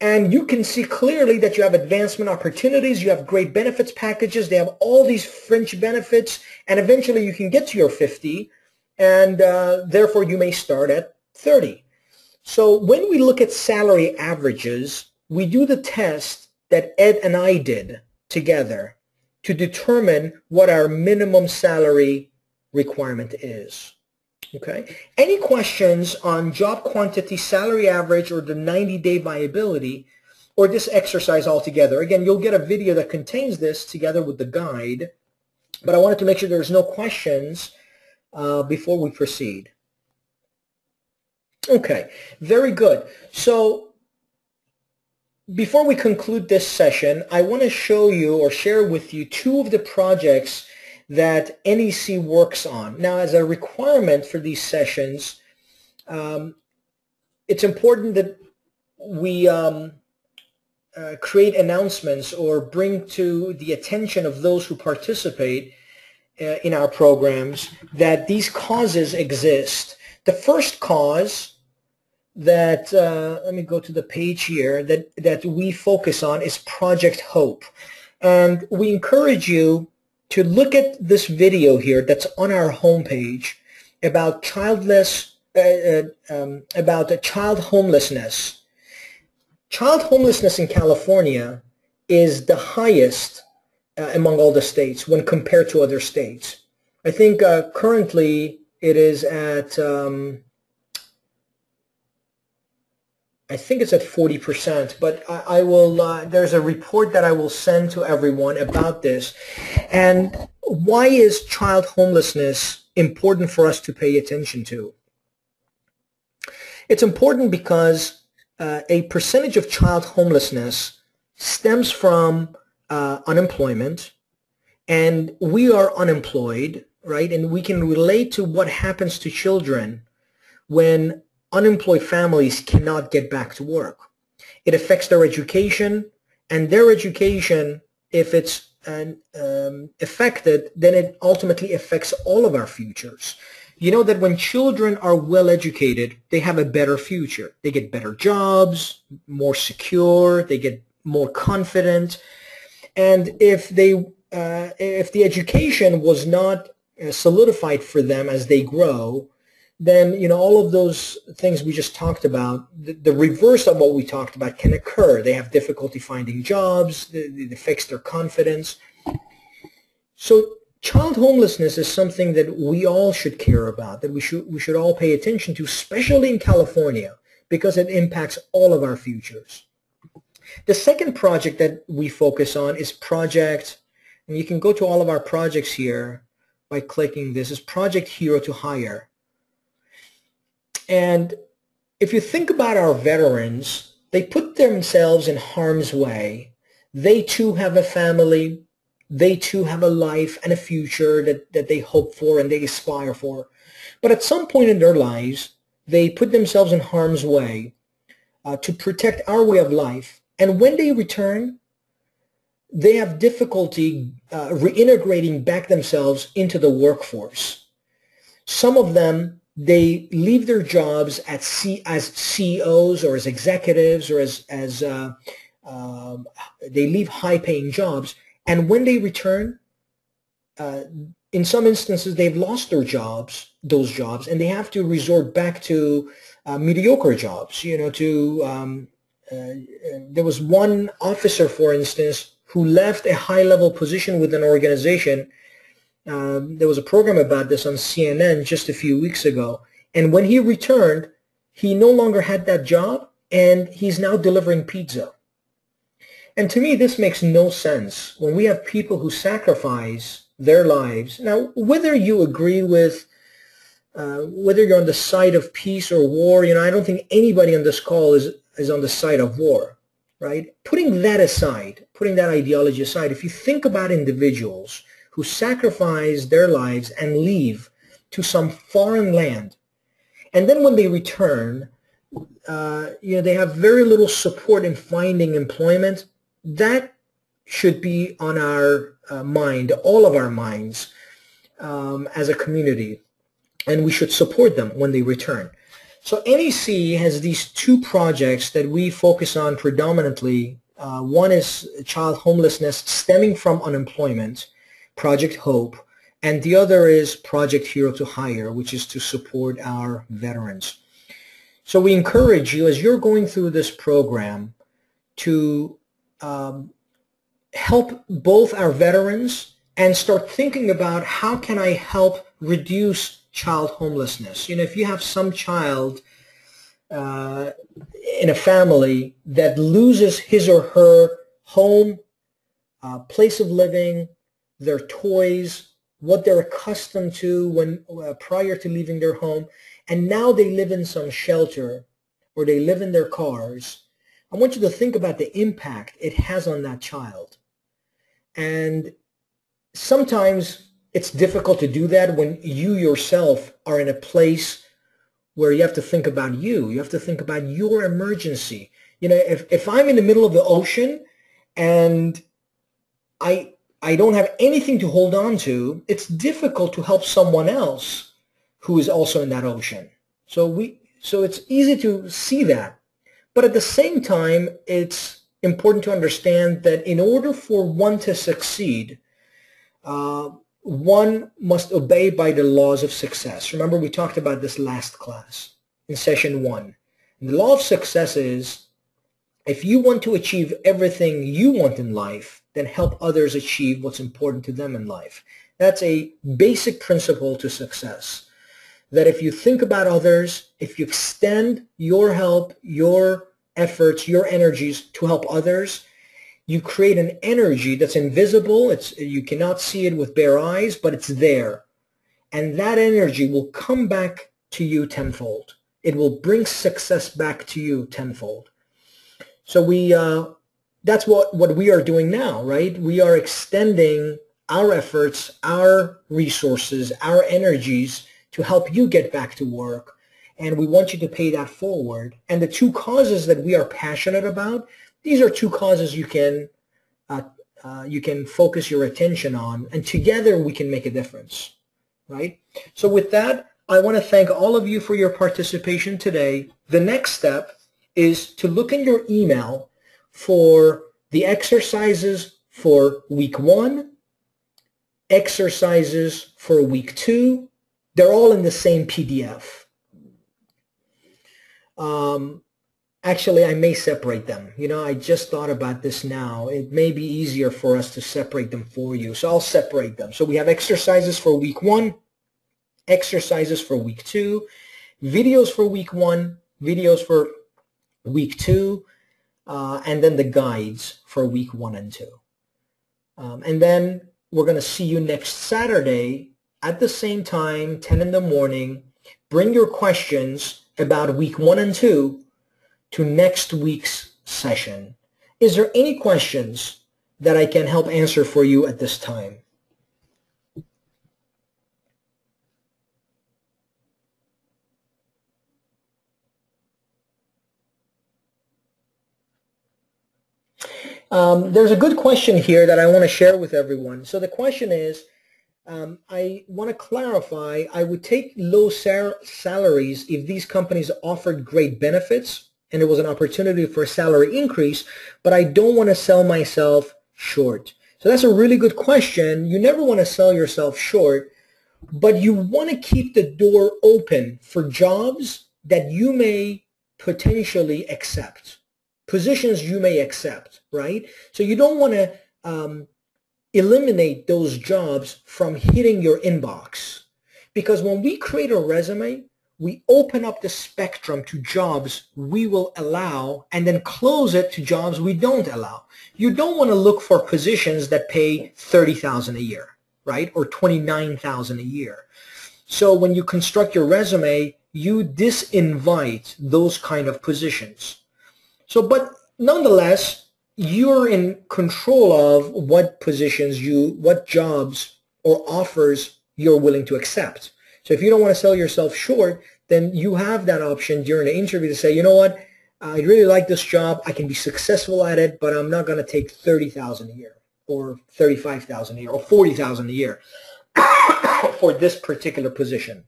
and you can see clearly that you have advancement opportunities, you have great benefits packages, they have all these fringe benefits, and eventually you can get to your 50, and therefore you may start at 30. So when we look at salary averages, we do the test that Ed and I did together to determine what our minimum salary requirement is. Okay. Any questions on job quantity, salary average, or the 90-day viability, or this exercise altogether? Again, you'll get a video that contains this together with the guide, but I wanted to make sure there's no questions before we proceed. Okay, very good. So before we conclude this session, I want to show you or share with you two of the projects that NEC works on. Now, as a requirement for these sessions, it's important that we create announcements or bring to the attention of those who participate in our programs that these causes exist. The first cause that, let me go to the page here, that we focus on is Project Hope. And we encourage you to look at this video here that's on our homepage about child homelessness. Child homelessness in California is the highest among all the states when compared to other states. I think currently it is at I think it's at 40%, but I will, there's a report that I will send to everyone about this. And why is child homelessness important for us to pay attention to? It's important because a percentage of child homelessness stems from unemployment, and we are unemployed, right? And we can relate to what happens to children when unemployed families cannot get back to work. It affects their education, and their education, if it's affected, then it ultimately affects all of our futures. You know that when children are well educated, they have a better future. They get better jobs, more secure, they get more confident. And if the education was not solidified for them as they grow, then all of those things we just talked about, the reverse of what we talked about can occur. They have difficulty finding jobs, it affects their confidence. So child homelessness is something that we all should care about, that we should all pay attention to, especially in California, because it impacts all of our futures. The second project that we focus on is and you can go to all of our projects here by clicking this, is Project Hero to Hire. And if you think about our veterans, they put themselves in harm's way. They too have a family. They too have a life and a future that they hope for and they aspire for. But at some point in their lives, they put themselves in harm's way to protect our way of life. And when they return, they have difficulty reintegrating back themselves into the workforce. Some of them, they leave their jobs as CEOs or as executives or as they leave high-paying jobs. And when they return, in some instances, they've lost those jobs, and they have to resort back to mediocre jobs. There was one officer, for instance, who left a high-level position with an organization. There was a program about this on CNN just a few weeks ago. And when he returned, he no longer had that job, and he's now delivering pizza. And to me, this makes no sense when we have people who sacrifice their lives. Now, whether you agree with, whether you're on the side of peace or war, I don't think anybody on this call is on the side of war, right? Putting that aside, putting that ideology aside, if you think about individuals who sacrifice their lives and leave to some foreign land, and then when they return, they have very little support in finding employment, that should be on our mind, all of our minds, as a community, and we should support them when they return. So NEC has these two projects that we focus on predominantly. One is child homelessness stemming from unemployment, Project Hope, and the other is Project Hero to Hire, which is to support our veterans. So we encourage you, as you're going through this program, to help both our veterans and start thinking about how can I help reduce child homelessness. If you have some child in a family that loses his or her home, place of living, their toys, what they're accustomed to when prior to leaving their home, and now they live in some shelter or they live in their cars, I want you to think about the impact it has on that child. And sometimes it's difficult to do that when you yourself are in a place where you have to think about you. You have to think about your emergency. If I'm in the middle of the ocean and I don't have anything to hold on to, it's difficult to help someone else who is also in that ocean. So it's easy to see that. But at the same time, it's important to understand that in order for one to succeed, one must obey by the laws of success. Remember, we talked about this last class in session 1. And the law of success is, if you want to achieve everything you want in life, then help others achieve what's important to them in life. That's a basic principle to success. That if you think about others, if you extend your help, your efforts, your energies to help others, you create an energy that's invisible. You cannot see it with bare eyes, but it's there. and that energy will come back to you tenfold. It will bring success back to you tenfold. So that's what we are doing now, right? We are extending our efforts, our resources, our energies to help you get back to work. And we want you to pay that forward. And the two causes that we are passionate about, these are two causes you can focus your attention on, and together we can make a difference, right? So with that, I want to thank all of you for your participation today. The next step is to look in your email for the exercises for week 1, exercises for week 2. They're all in the same PDF. Actually, I may separate them. You know, I just thought about this now. It may be easier for us to separate them for you. So I'll separate them. So we have exercises for week 1, exercises for week 2, videos for week 1, videos for week 2, and then the guides for week 1 and 2. And then we're going to see you next Saturday at the same time, 10 in the morning. Bring your questions about week 1 and 2 to next week's session. Is there any questions that I can help answer for you at this time? There's a good question here that I want to share with everyone. So the question is, I want to clarify, I would take low salaries if these companies offered great benefits and it was an opportunity for a salary increase, but I don't want to sell myself short. So that's a really good question. You never want to sell yourself short, but you want to keep the door open for jobs that you may potentially accept, positions you may accept, right? So you don't want to eliminate those jobs from hitting your inbox, because when we create a resume, we open up the spectrum to jobs we will allow and then close it to jobs we don't allow. You don't want to look for positions that pay $30,000 a year, right? Or $29,000 a year. So when you construct your resume, you disinvite those kind of positions. So, but nonetheless, you're in control of what positions what jobs or offers you're willing to accept. So if you don't want to sell yourself short, then you have that option during the interview to say, you know what, I really like this job. I can be successful at it, but I'm not going to take $30,000 a year or $35,000 a year or $40,000 a year for this particular position.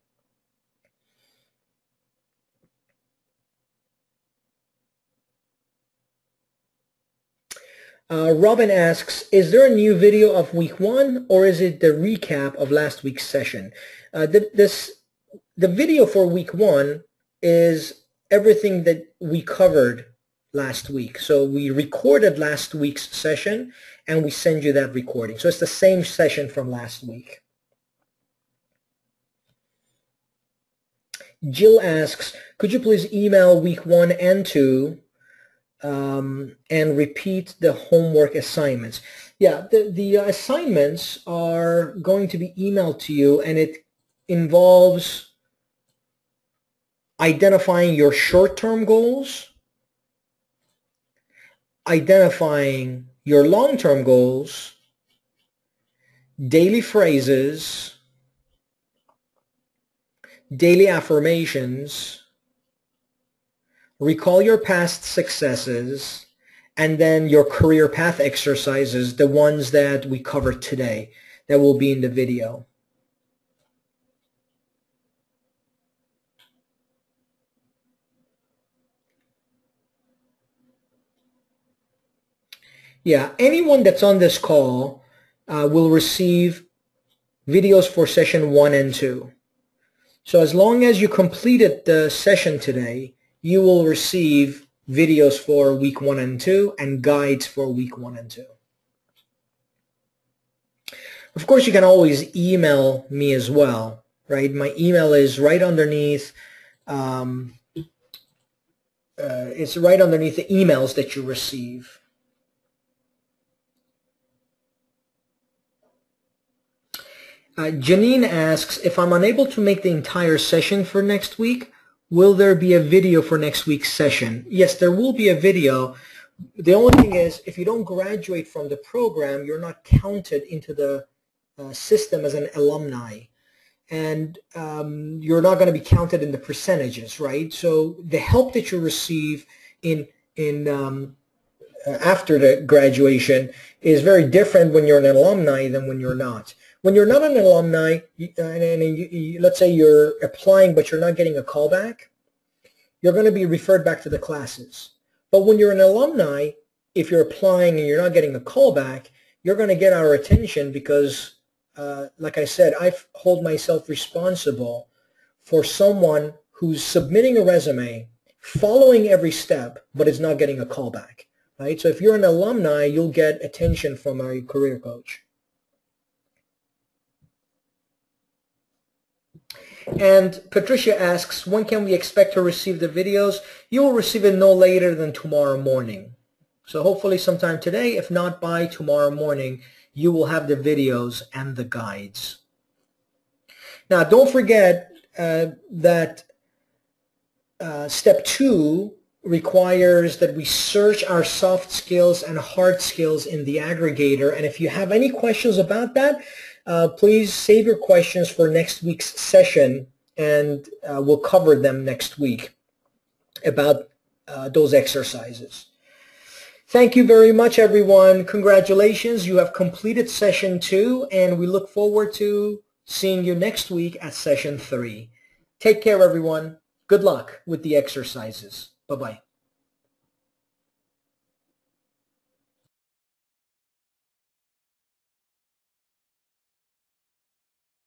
Robin asks, is there a new video of week 1 or is it the recap of last week's session? The video for week 1 is everything that we covered last week. So we recorded last week's session and we send you that recording. So it's the same session from last week. Jill asks, could you please email week 1 and 2 and repeat the homework assignments? Yeah, the assignments are going to be emailed to you, and it involves identifying your short-term goals, identifying your long-term goals, daily phrases, daily affirmations, recall your past successes, and then your career path exercises, the ones that we covered today that will be in the video. Yeah, anyone that's on this call will receive videos for session 1 and 2. So as long as you completed the session today, you will receive videos for week 1 and 2 and guides for week 1 and 2. Of course, you can always email me as well, right? My email is right underneath. It's right underneath the emails that you receive. Janine asks, if I'm unable to make the entire session for next week, will there be a video for next week's session? Yes, there will be a video. The only thing is, if you don't graduate from the program, you're not counted into the system as an alumni. And you're not going to be counted in the percentages, right? So the help that you receive after the graduation is very different when you're an alumni than when you're not. When you're not an alumni, let's say you're applying but you're not getting a callback, you're going to be referred back to the classes. But when you're an alumni, if you're applying and you're not getting a callback, you're going to get our attention because, like I said, I hold myself responsible for someone who's submitting a resume, following every step, but is not getting a callback. Right? So if you're an alumni, you'll get attention from our career coach. And Patricia asks, when can we expect to receive the videos? You will receive it no later than tomorrow morning. So hopefully sometime today, if not by tomorrow morning, you will have the videos and the guides. Now, don't forget that step 2 requires that we search our soft skills and hard skills in the aggregator. And if you have any questions about that, please save your questions for next week's session, and we'll cover them next week about those exercises. Thank you very much, everyone. Congratulations. You have completed session 2, and we look forward to seeing you next week at session 3. Take care, everyone. Good luck with the exercises. Bye-bye.